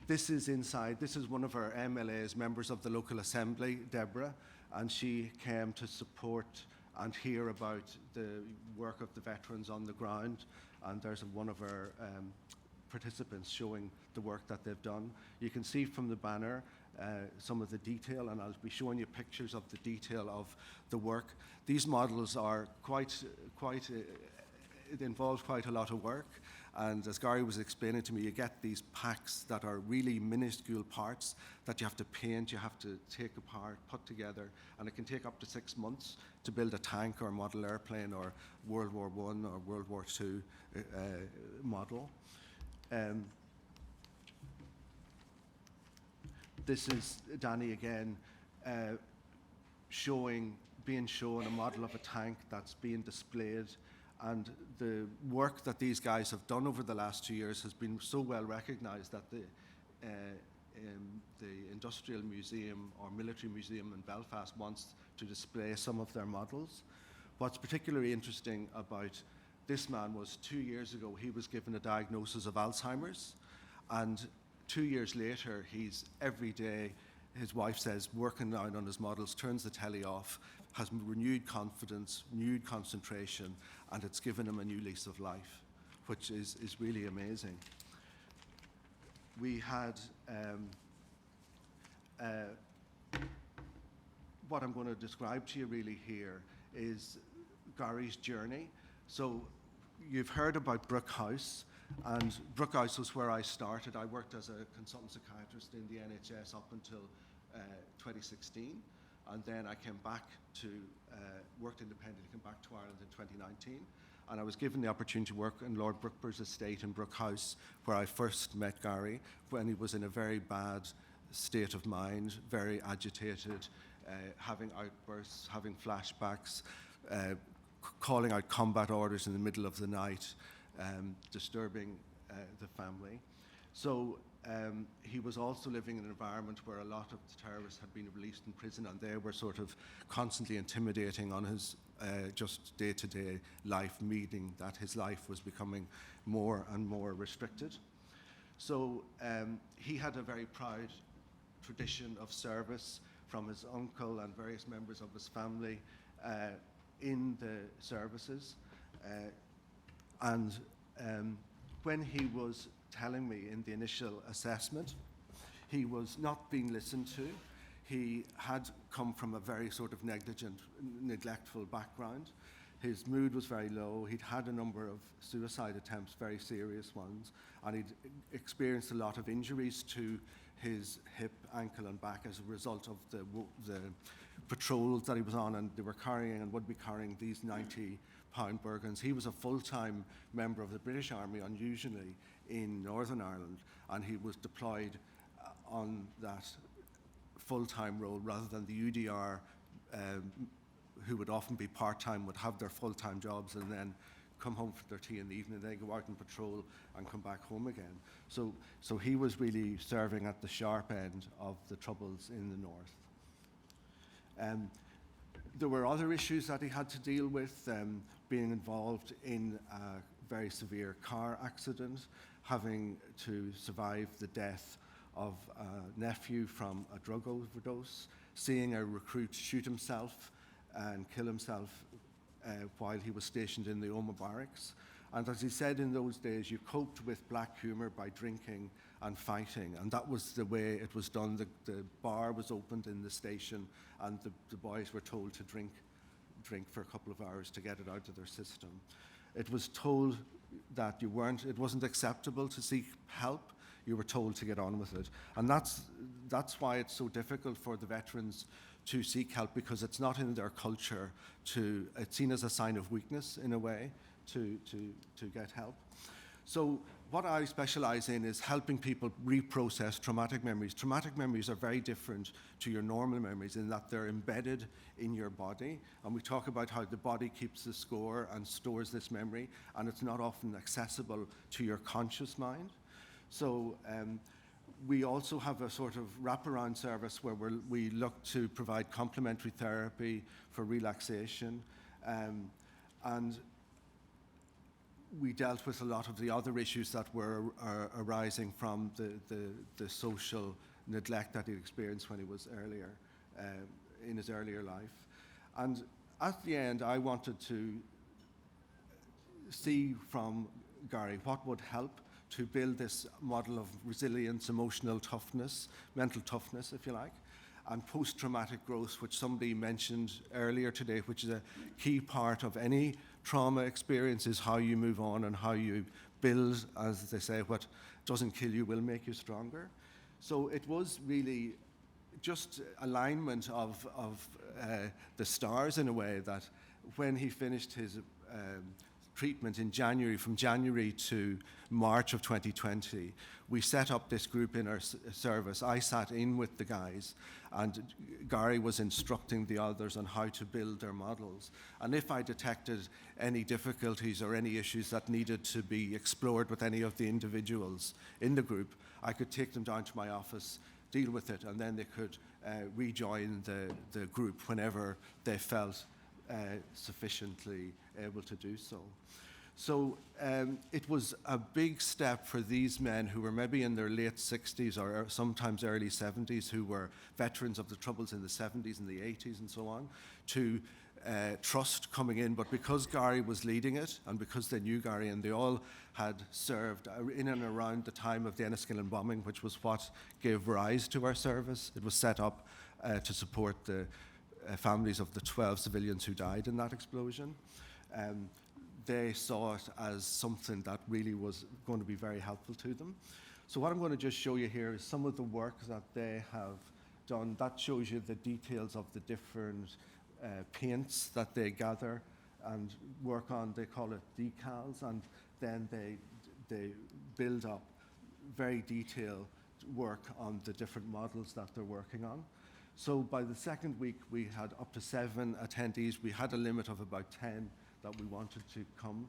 this is inside. This is one of our MLAs, members of the local assembly, Deborah, and she came to support and hear about the work of the veterans on the ground. And there's one of our participants showing the work that they've done. You can see from the banner some of the detail, and I'll be showing you pictures of the detail of the work. These models are it involves quite a lot of work, and as Gary was explaining to me, you get these packs that are really minuscule parts that you have to paint, you have to take apart, put together, and it can take up to 6 months to build a tank or a model airplane or World War I or World War II model. This is Danny again being shown a model of a tank that's being displayed, and the work that these guys have done over the last 2 years has been so well recognised that the Industrial Museum or Military Museum in Belfast wants to display some of their models. What's particularly interesting about this man was 2 years ago he was given a diagnosis of Alzheimer's, and 2 years later he's every day, his wife says, working out on his models, turns the telly off, has renewed confidence, renewed concentration, and it's given him a new lease of life, which is really amazing. We had what I'm going to describe to you really here is Gary's journey. So you've heard about Brook House. And Brookhouse was where I started. I worked as a consultant psychiatrist in the NHS up until 2016. And then I came back to, worked independently, came back to Ireland in 2019. And I was given the opportunity to work in Lord Brookbur's estate in Brookhouse, where I first met Gary, when he was in a very bad state of mind, very agitated, having outbursts, having flashbacks, calling out combat orders in the middle of the night, disturbing the family. So he was also living in an environment where a lot of the terrorists had been released in prison, and they were sort of constantly intimidating on his just day-to-day life, meaning that his life was becoming more and more restricted. So he had a very proud tradition of service from his uncle and various members of his family in the services. When he was telling me in the initial assessment, he was not being listened to. He had come from a very sort of negligent, neglectful background. His mood was very low. He'd had a number of suicide attempts, very serious ones, and he'd experienced a lot of injuries to his hip, ankle, and back as a result of the patrols that he was on, and they were carrying and would be carrying these 90-pound burgans. He was a full-time member of the British Army, unusually, in Northern Ireland, and he was deployed on that full-time role rather than the UDR, who would often be part-time, would have their full-time jobs and then come home for their tea in the evening, they go out and patrol and come back home again. So he was really serving at the sharp end of the troubles in the north. There were other issues that he had to deal with, being involved in a very severe car accident, having to survive the death of a nephew from a drug overdose, seeing a recruit shoot himself and kill himself while he was stationed in the Omagh barracks. And as he said, in those days, you coped with black humour by drinking and fighting, and that was the way it was done. The bar was opened in the station, and the boys were told to drink for a couple of hours to get it out of their system. It was told that it wasn't acceptable to seek help. You were told to get on with it. And that's why it's so difficult for the veterans to seek help, because it's not in their culture it's seen as a sign of weakness in a way to get help. So what I specialize in is helping people reprocess traumatic memories. Traumatic memories are very different to your normal memories in that they're embedded in your body. And we talk about how the body keeps the score and stores this memory, and it's not often accessible to your conscious mind. So we also have a sort of wraparound service where we look to provide complementary therapy for relaxation. And we dealt with a lot of the other issues that were arising from the social neglect that he experienced when he was earlier, in his earlier life. And at the end, I wanted to see from Gary what would help to build this model of resilience, emotional toughness, mental toughness, if you like, and post-traumatic growth, which somebody mentioned earlier today, which is a key part of any trauma experience, is how you move on and how you build, as they say, what doesn't kill you will make you stronger. So it was really just alignment of the stars in a way, that when he finished his treatment in January, from January to March of 2020, we set up this group in our service. I sat in with the guys, and Gary was instructing the others on how to build their models. And if I detected any difficulties or any issues that needed to be explored with any of the individuals in the group, I could take them down to my office, deal with it, and then they could rejoin the group whenever they felt sufficiently able to do so. So it was a big step for these men who were maybe in their late 60s or sometimes early 70s, who were veterans of the Troubles in the 70s and the 80s and so on, to trust coming in. But because Gary was leading it, and because they knew Gary, and they all had served in and around the time of the Enniskillen bombing, which was what gave rise to our service. It was set up to support the families of the 12 civilians who died in that explosion. they saw it as something that really was going to be very helpful to them. So what I'm going to just show you here is some of the work that they have done. That shows you the details of the different paints that they gather and work on. They call it decals, and then they build up very detailed work on the different models that they're working on. So by the second week, we had up to 7 attendees. We had a limit of about 10 that we wanted to come.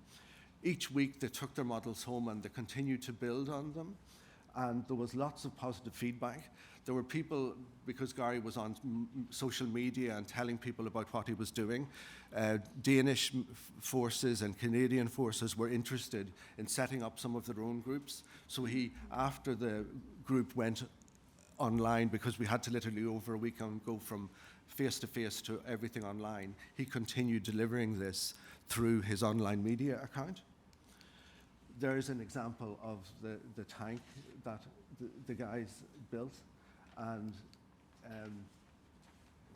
Each week, they took their models home and they continued to build on them. And there was lots of positive feedback. There were people, because Gary was on social media and telling people about what he was doing, Danish forces and Canadian forces were interested in setting up some of their own groups. So he, after the group went online, because we had to literally over a weekend go from face-to-face to everything online, he continued delivering this through his online media account. There is an example of the tank that the guys built, and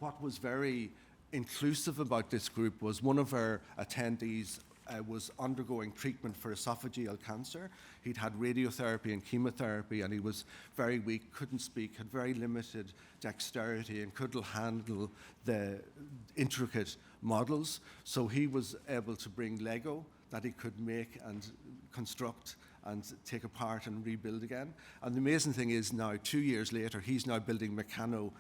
what was very inclusive about this group was one of our attendees was undergoing treatment for esophageal cancer. He'd had radiotherapy and chemotherapy, and he was very weak, couldn't speak, had very limited dexterity, and couldn't handle the intricate models. So he was able to bring Lego that he could make and construct and take apart and rebuild again. And the amazing thing is now, 2 years later, he's now building mechano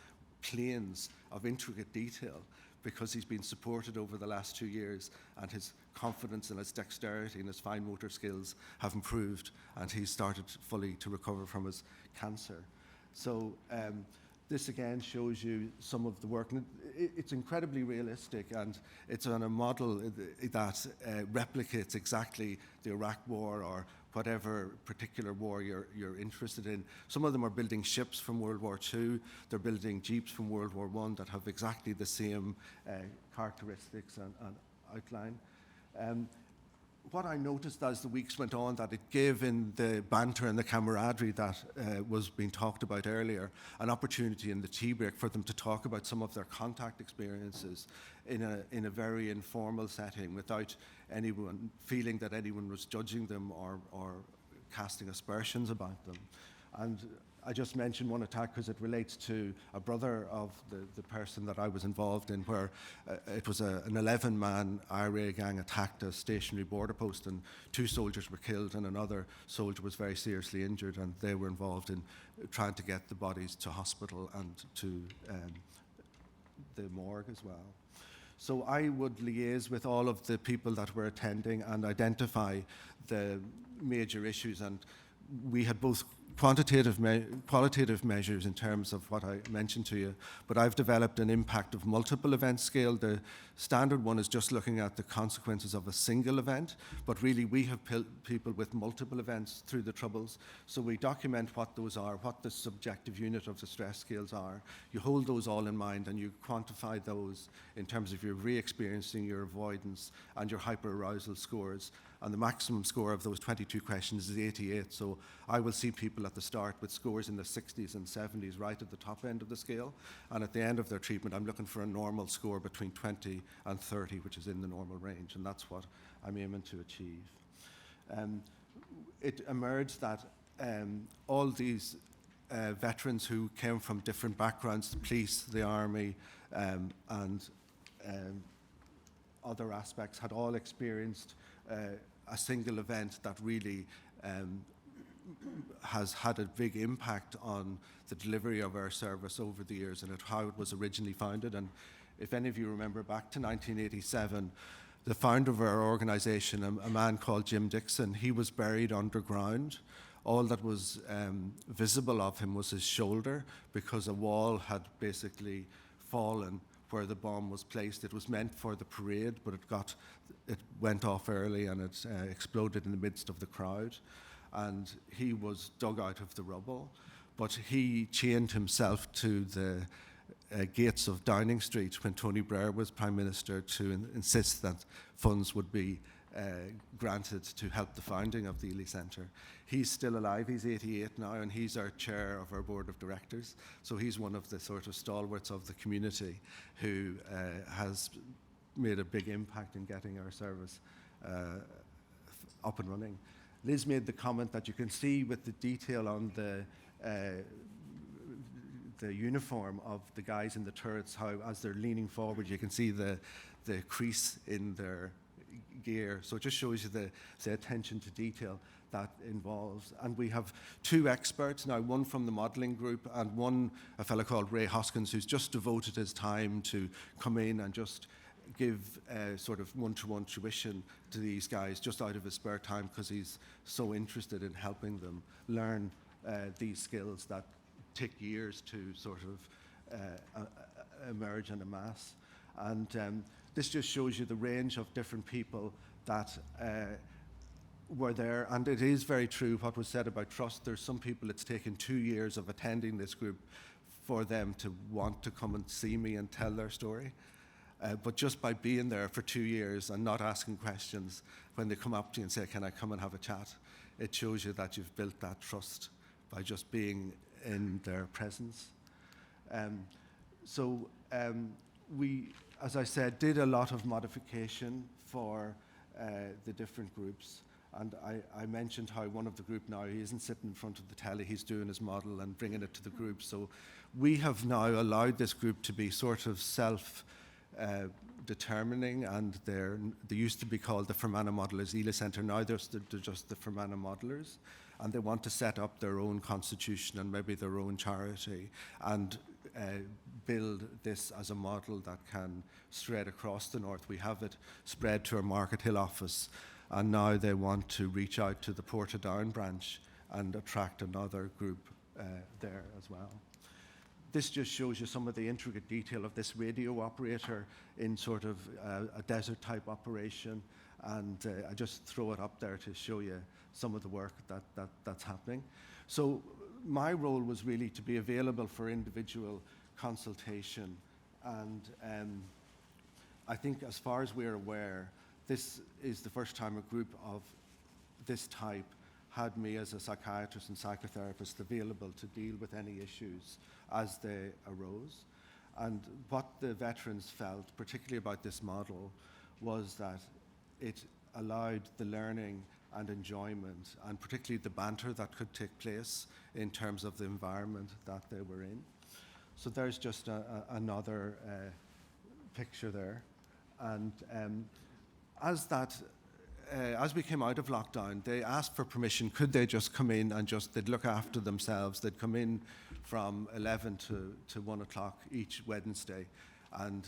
planes of intricate detail because he's been supported over the last 2 years, and his confidence and his dexterity and his fine motor skills have improved, and he's started fully to recover from his cancer. So this again shows you some of the work. And it's incredibly realistic, and it's on a model that replicates exactly the Iraq War or whatever particular war you're interested in. Some of them are building ships from World War II. They're building jeeps from World War I that have exactly the same characteristics and outline. What I noticed as the weeks went on, that it gave, in the banter and the camaraderie that was being talked about earlier, an opportunity in the tea break for them to talk about some of their contact experiences in a very informal setting, without anyone feeling that anyone was judging them or casting aspersions about them. And I just mentioned one attack because it relates to a brother of the person that I was involved in, where it was an 11-man IRA gang attacked a stationary border post, and 2 soldiers were killed and another soldier was very seriously injured, and they were involved in trying to get the bodies to hospital and to the morgue as well. So I would liaise with all of the people that were attending and identify the major issues, and we had both qualitative measures in terms of what I mentioned to you, but I've developed an impact of multiple event scale. The standard one is just looking at the consequences of a single event, but really we have people with multiple events through the troubles. So we document what those are, what the subjective unit of the stress scales are. You hold those all in mind, and you quantify those in terms of your re-experiencing, your avoidance, and your hyperarousal scores. And the maximum score of those 22 questions is 88. So I will see people at the start with scores in the 60s and 70s, right at the top end of the scale. And at the end of their treatment, I'm looking for a normal score between 20 and 30, which is in the normal range. And that's what I'm aiming to achieve. It emerged that all these veterans who came from different backgrounds, the police, the army, and other aspects, had all experienced a single event that really has had a big impact on the delivery of our service over the years, and how it was originally founded. And if any of you remember back to 1987, the founder of our organization, a man called Jim Dixon, he was buried underground. All that was visible of him was his shoulder, because a wall had basically fallen where the bomb was placed. It was meant for the parade, but it went off early, and it exploded in the midst of the crowd. And he was dug out of the rubble, but he chained himself to the gates of Downing Street when Tony Blair was Prime Minister to insist that funds would be granted to help the founding of the Ely Centre. He's still alive, he's 88 now, and he's our chair of our board of directors. So he's one of the sort of stalwarts of the community who has made a big impact in getting our service up and running. Liz made the comment that you can see with the detail on the uniform of the guys in the turrets, how as they're leaning forward, you can see the crease in their gear. So it just shows you the attention to detail that involves. And we have 2 experts now, one from the modelling group and one, a fellow called Ray Hoskins, who's just devoted his time to come in and just give sort of one-to-one tuition to these guys just out of his spare time, because he's so interested in helping them learn these skills that take years to sort of emerge and amass. And this just shows you the range of different people that were there. And it is very true what was said about trust. There's some people it's taken 2 years of attending this group for them to want to come and see me and tell their story. But just by being there for 2 years and not asking questions, when they come up to you and say, can I come and have a chat, it shows you that you've built that trust by just being in their presence. We, as I said, did a lot of modification for the different groups. And I mentioned how one of the group now, he isn't sitting in front of the telly, he's doing his model and bringing it to the group. So we have now allowed this group to be sort of determining, and they used to be called the Fermanagh Modelers Ely Centre. Now they're just the Fermanagh Modelers, and they want to set up their own constitution and maybe their own charity and build this as a model that can spread across the north. We have it spread to our Market Hill office, and now they want to reach out to the Portadown branch and attract another group there as well. This just shows you some of the intricate detail of this radio operator in sort of a desert type operation, and I just throw it up there to show you some of the work that's happening. So my role was really to be available for individual consultation, and I think as far as we're aware, this is the first time a group of this type had me as a psychiatrist and psychotherapist available to deal with any issues as they arose. And what the veterans felt, particularly about this model, was that it allowed the learning and enjoyment, and particularly the banter that could take place in terms of the environment that they were in. So there's just another picture there. And as we came out of lockdown, they asked for permission. Could they just come in and they'd look after themselves. They'd come in from 11 to 1 o'clock each Wednesday. And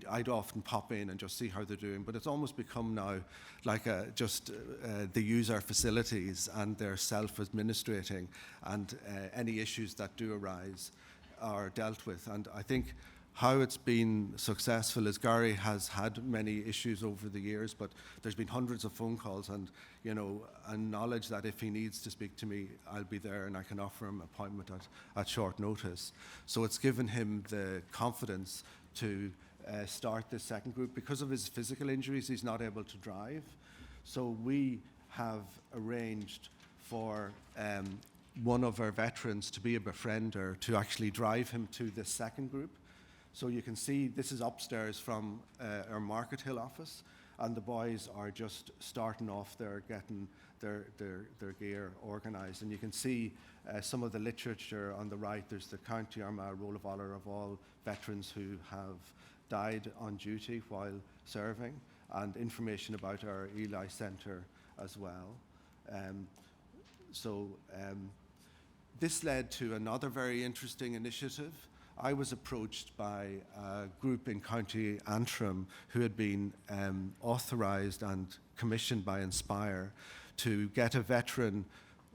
I'd often pop in and just see how they're doing. But it's almost become now like they use our facilities and they're self-administrating, and any issues that do arise are dealt with. And I think how it's been successful is Gary has had many issues over the years, but there's been hundreds of phone calls, and and knowledge that if he needs to speak to me, I'll be there and I can offer him an appointment at short notice. So it's given him the confidence to start this second group. Because of his physical injuries, he's not able to drive. So we have arranged for one of our veterans to be a befriender, to actually drive him to this second group. So you can see this is upstairs from our Market Hill office, and the boys are just starting off there, getting their gear organised. And you can see some of the literature on the right. There's the County Armagh Roll of Honour of all veterans who have died on duty while serving, and information about our Ely Centre as well. This led to another very interesting initiative. I was approached by a group in County Antrim who had been authorised and commissioned by Inspire to get a veteran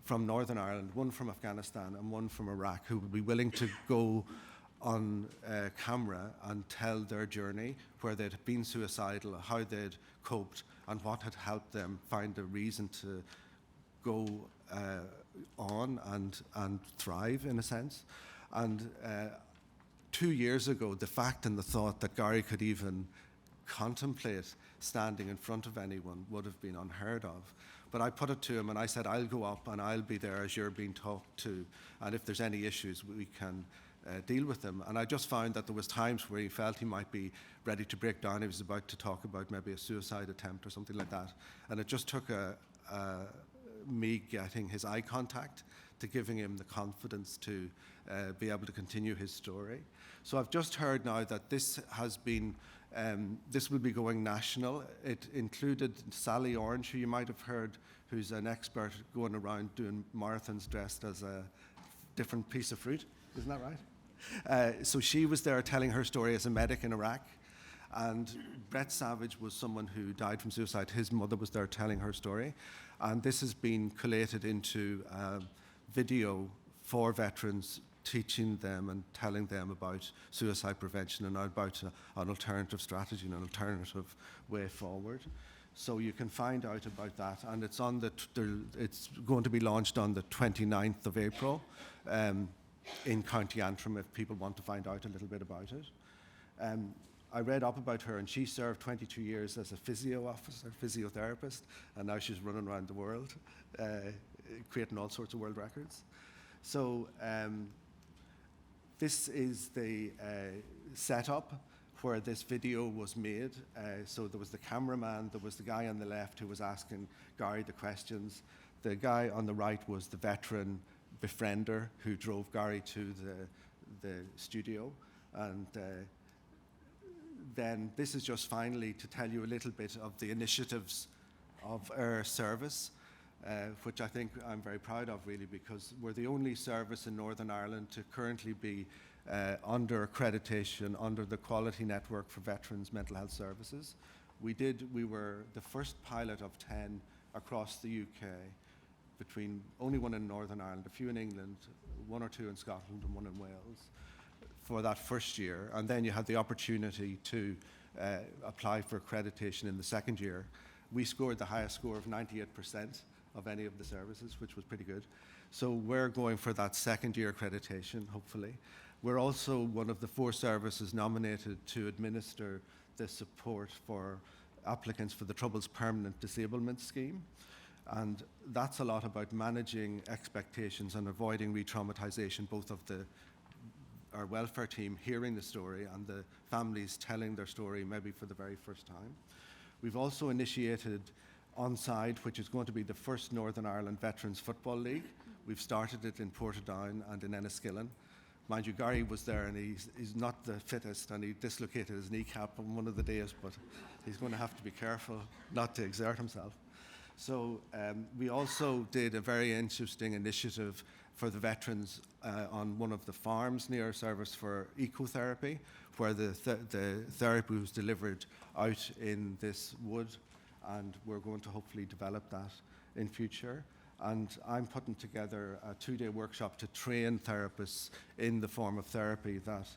from Northern Ireland, one from Afghanistan and one from Iraq, who would be willing to go on camera and tell their journey, where they'd been suicidal, how they'd coped, and what had helped them find a reason to go on and thrive, in a sense. And 2 years ago, the fact and the thought that Gary could even contemplate standing in front of anyone would have been unheard of. But I put it to him and I said, I'll go up and I'll be there as you're being talked to. And if there's any issues, we can deal with them. And I just found that there was times where he felt he might be ready to break down. He was about to talk about maybe a suicide attempt or something like that. And it just took me getting his eye contact to giving him the confidence to be able to continue his story. So I've just heard now that this has been, this will be going national. It included Sally Orange, who you might have heard, who's an expert going around doing marathons dressed as a different piece of fruit. Isn't that right? So she was there telling her story as a medic in Iraq. And Brett Savage was someone who died from suicide. His mother was there telling her story. And this has been collated into a video for veterans, teaching them and telling them about suicide prevention and about an alternative strategy and an alternative way forward. So you can find out about that, and it's on it's going to be launched on the 29th of April in County Antrim if people want to find out a little bit about it. I read up about her, and she served 22 years as a physiotherapist, and now she's running around the world, creating all sorts of world records. So this is the setup where this video was made. So there was the cameraman, there was the guy on the left who was asking Gary the questions. The guy on the right was the veteran befriender who drove Gary to the studio. And then this is just finally to tell you a little bit of the initiatives of our service, which I think I'm very proud of, really, because we're the only service in Northern Ireland to currently be under accreditation under the Quality Network for Veterans Mental Health Services. We were the first pilot of 10 across the UK, between only one in Northern Ireland, a few in England, 1 or 2 in Scotland and 1 in Wales, for that first year. And then you had the opportunity to apply for accreditation in the second year. We scored the highest score of 98% of any of the services, which was pretty good. So we're going for that second year accreditation, hopefully. We're also one of the 4 services nominated to administer the support for applicants for the Troubles Permanent Disablement Scheme. And that's a lot about managing expectations and avoiding re-traumatization, both of our welfare team hearing the story and the families telling their story maybe for the very first time. We've also initiated Onside, which is going to be the first Northern Ireland Veterans Football League. We've started it in Portadown and in Enniskillen. Mind you, Gary was there, and he's not the fittest, and he dislocated his kneecap on one of the days, but he's going to have to be careful not to exert himself. So we also did a very interesting initiative for the veterans on one of the farms near our service for ecotherapy, where the therapy was delivered out in this wood, and we're going to hopefully develop that in future. And I'm putting together a 2-day workshop to train therapists in the form of therapy that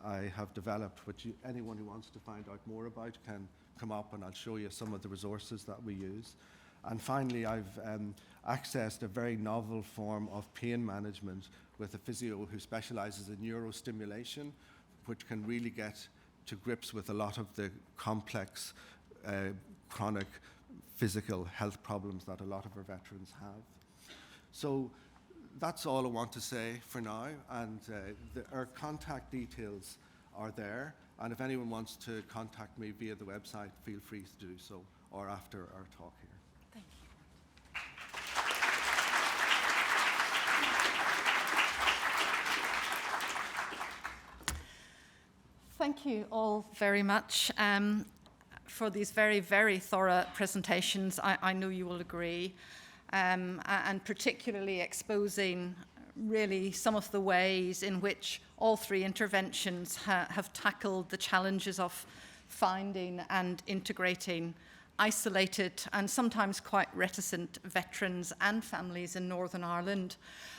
I have developed, which anyone who wants to find out more about can come up, and I'll show you some of the resources that we use. And finally, I've accessed a very novel form of pain management with a physio who specializes in neurostimulation, which can really get to grips with a lot of the complex chronic physical health problems that a lot of our veterans have. So that's all I want to say for now, and our contact details are there, and if anyone wants to contact me via the website, feel free to do so, or after our talk here. Thank you. Thank you all very much for these very, very thorough presentations. I know you will agree, and particularly exposing really some of the ways in which all 3 interventions have tackled the challenges of finding and integrating isolated and sometimes quite reticent veterans and families in Northern Ireland.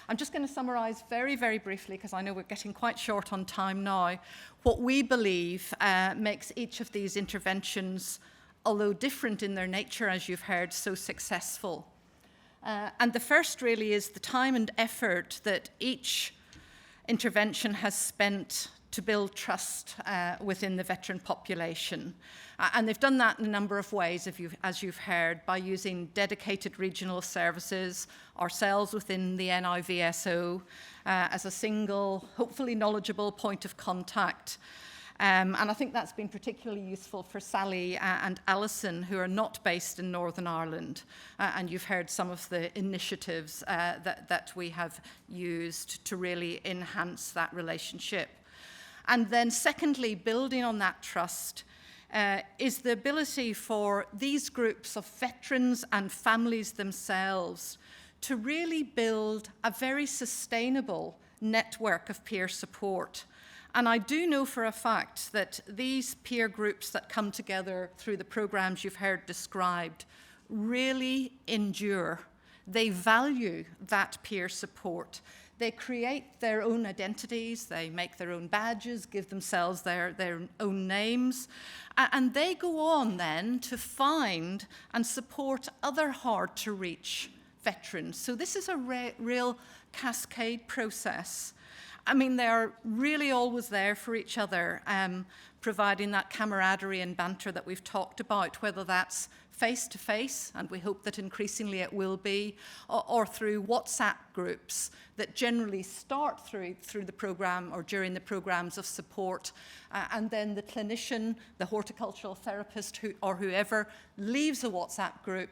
I'm just going to summarise very, very briefly, because I know we're getting quite short on time now, what we believe makes each of these interventions, although different in their nature, as you've heard, so successful. And the first really is the time and effort that each intervention has spent to build trust within the veteran population. And they've done that in a number of ways, as you've heard, by using dedicated regional services, ourselves within the NIVSO, as a single, hopefully knowledgeable point of contact. And I think that's been particularly useful for Sally and Alison, who are not based in Northern Ireland. And you've heard some of the initiatives that we have used to really enhance that relationship. And then secondly, building on that trust is the ability for these groups of veterans and families themselves to really build a very sustainable network of peer support. And I do know for a fact that these peer groups that come together through the programs you've heard described really endure. They value that peer support. They create their own identities, they make their own badges, give themselves their own names, and they go on then to find and support other hard-to-reach veterans. So this is a real cascade process. I mean, they're really always there for each other, providing that camaraderie and banter that we've talked about, whether that's face-to-face, and we hope that increasingly it will be, or through WhatsApp groups that generally start through the programme or during the programmes of support, and then the clinician, the horticultural therapist, or whoever leaves a WhatsApp group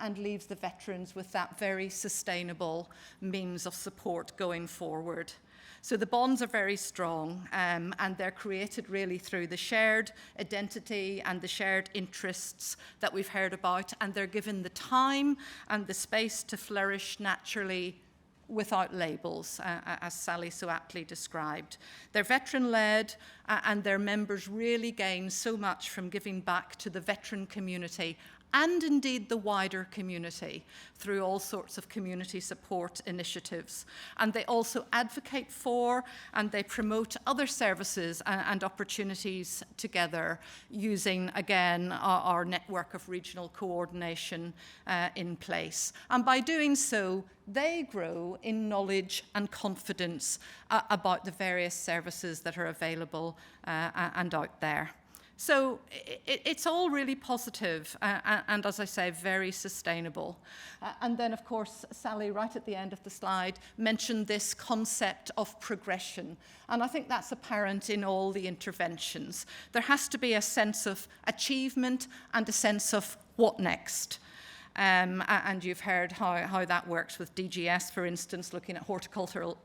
and leaves the veterans with that very sustainable means of support going forward. So the bonds are very strong, and they're created really through the shared identity and the shared interests that we've heard about, and they're given the time and the space to flourish naturally without labels, as Sally so aptly described. They're veteran-led, and their members really gain so much from giving back to the veteran community and indeed the wider community through all sorts of community support initiatives. And they also advocate for and they promote other services and opportunities together using, again, our network of regional coordination in place. And by doing so, they grow in knowledge and confidence about the various services that are available and out there. So it's all really positive and, as I say, very sustainable. And then, of course, Sally, right at the end of the slide, mentioned this concept of progression. And I think that's apparent in all the interventions. There has to be a sense of achievement and a sense of what next. And you've heard how that works with DGS, for instance, looking at horticultural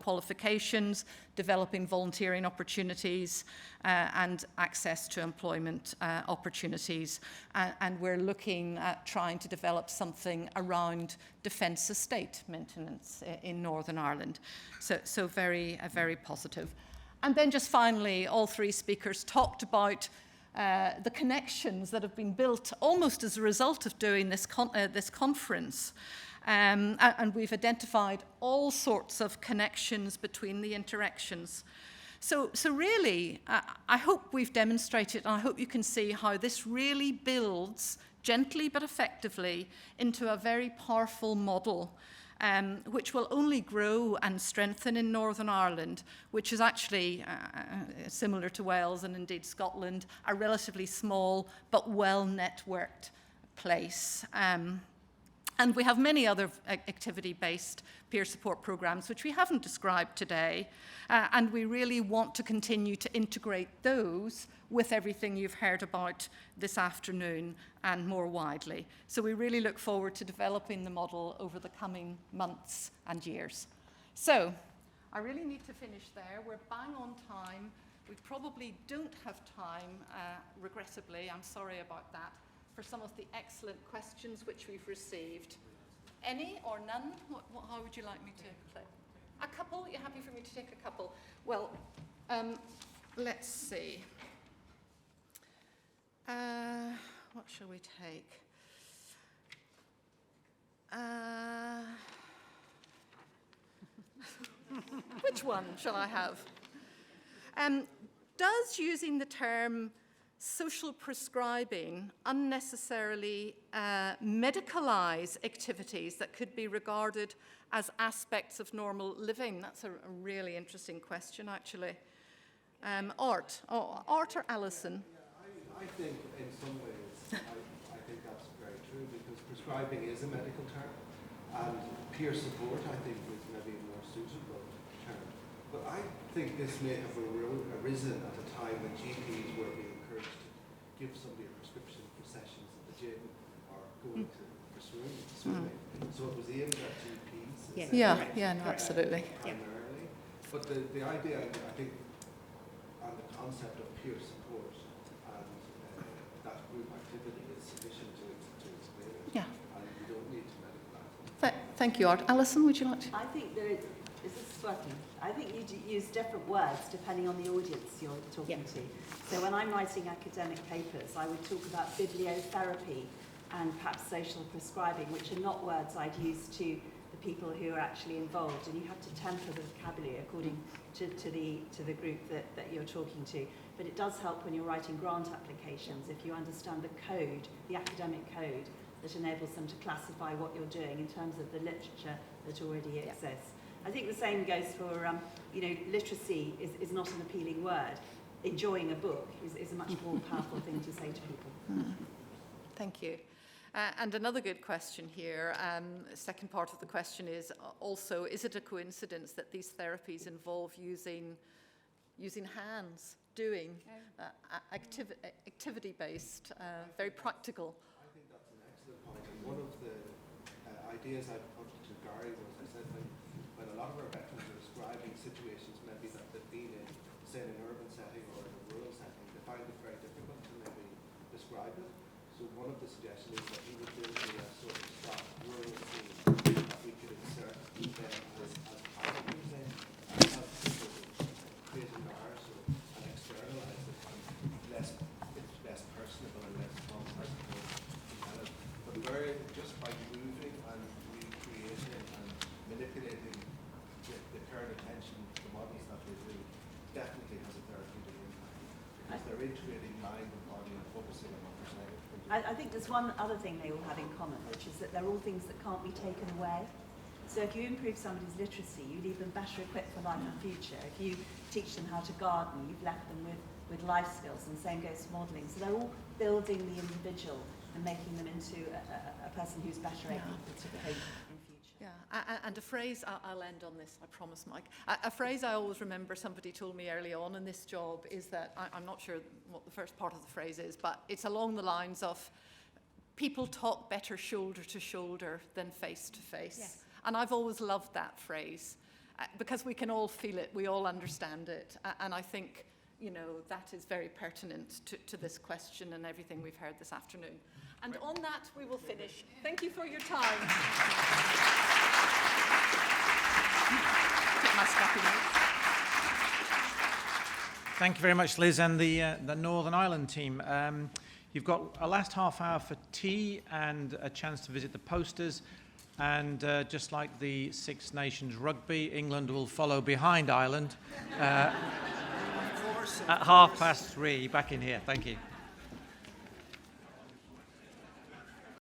qualifications, developing volunteering opportunities, and access to employment opportunities. And we're looking at trying to develop something around defence estate maintenance in Northern Ireland. So very positive. And then just finally, all three speakers talked about the connections that have been built almost as a result of doing this conference. And we've identified all sorts of connections between the interactions. So really, I hope we've demonstrated, and I hope you can see how this really builds gently but effectively into a very powerful model, which will only grow and strengthen in Northern Ireland, which is actually, similar to Wales and indeed Scotland, a relatively small but well-networked place. And we have many other activity-based peer support programs, which we haven't described today, and we really want to continue to integrate those with everything you've heard about this afternoon and more widely. So we really look forward to developing the model over the coming months and years. So I really need to finish there. We're bang on time. We probably don't have time, regrettably, I'm sorry about that, for some of the excellent questions which we've received. Any or none? How would you like me to play? A couple? You're happy for me to take a couple? Well, let's see. What shall we take? Which one shall I have? Does using the term social prescribing unnecessarily medicalise activities that could be regarded as aspects of normal living? That's a really interesting question, actually. Art or Alison? I think in some ways, I think that's very true because prescribing is a medical term and peer support I think is maybe a more suitable term. But I think this may have arisen at a time when GPs were being encouraged to give somebody a prescription for sessions at the gym or going to swimming. So it was aimed at GPs. Yeah, no, absolutely. Primarily. But the idea, I think, and the concept of peer support and that group activity is sufficient to explain it. Yeah. And you don't need to medicalise it. Thank you, Art. Alison, would you like to? I think there is this working? I think you use different words depending on the audience you're talking to. So when I'm writing academic papers, I would talk about bibliotherapy and perhaps social prescribing, which are not words I'd use to the people who are actually involved. And you have to temper the vocabulary according to the group that you're talking to. But it does help when you're writing grant applications if you understand the code, the academic code, that enables them to classify what you're doing in terms of the literature that already exists. I think the same goes for, literacy is not an appealing word. Enjoying a book is a much more powerful thing to say to people. Thank you. And another good question here, second part of the question is also, is it a coincidence that these therapies involve using hands, doing activity-based, very practical? I think that's an excellent point. And one of the ideas I put to Gary was, I said, when a lot of our veterans are describing situations maybe that they've been in, say in an urban setting or in a rural setting, they find it very difficult to maybe describe it. So one of the suggestions is that he would build a sort of soft rural scene that we could insert them as part of these and have people create an ours and externalize it and it's less personable and less personal. But where just by moving and recreating and manipulating the current attention, the models that they do, definitely has a therapeutic impact because they're integrating mind and body and focusing on what they're saying. I think there's one other thing they all have in common, which is that they're all things that can't be taken away. So if you improve somebody's literacy, you leave them better equipped for life and future. If you teach them how to garden, you've left them with life skills, and the same goes for modelling. So they're all building the individual and making them into a person who's better able to cope in future. Yeah, and a phrase, I'll end on this, I promise, Mike. A phrase I always remember somebody told me early on in this job is that, I'm not sure what the first part of the phrase is, but it's along the lines of, people talk better shoulder to shoulder than face to face. Yes. And I've always loved that phrase because we can all feel it, we all understand it. And I think, that is very pertinent to this question and everything we've heard this afternoon. And on that, we will finish. Thank you for your time. Get my scrappy notes. Thank you very much, Liz, and the Northern Ireland team. You've got a last half hour for tea and a chance to visit the posters. And just like the Six Nations rugby, England will follow behind Ireland at 3:30 back in here. Thank you.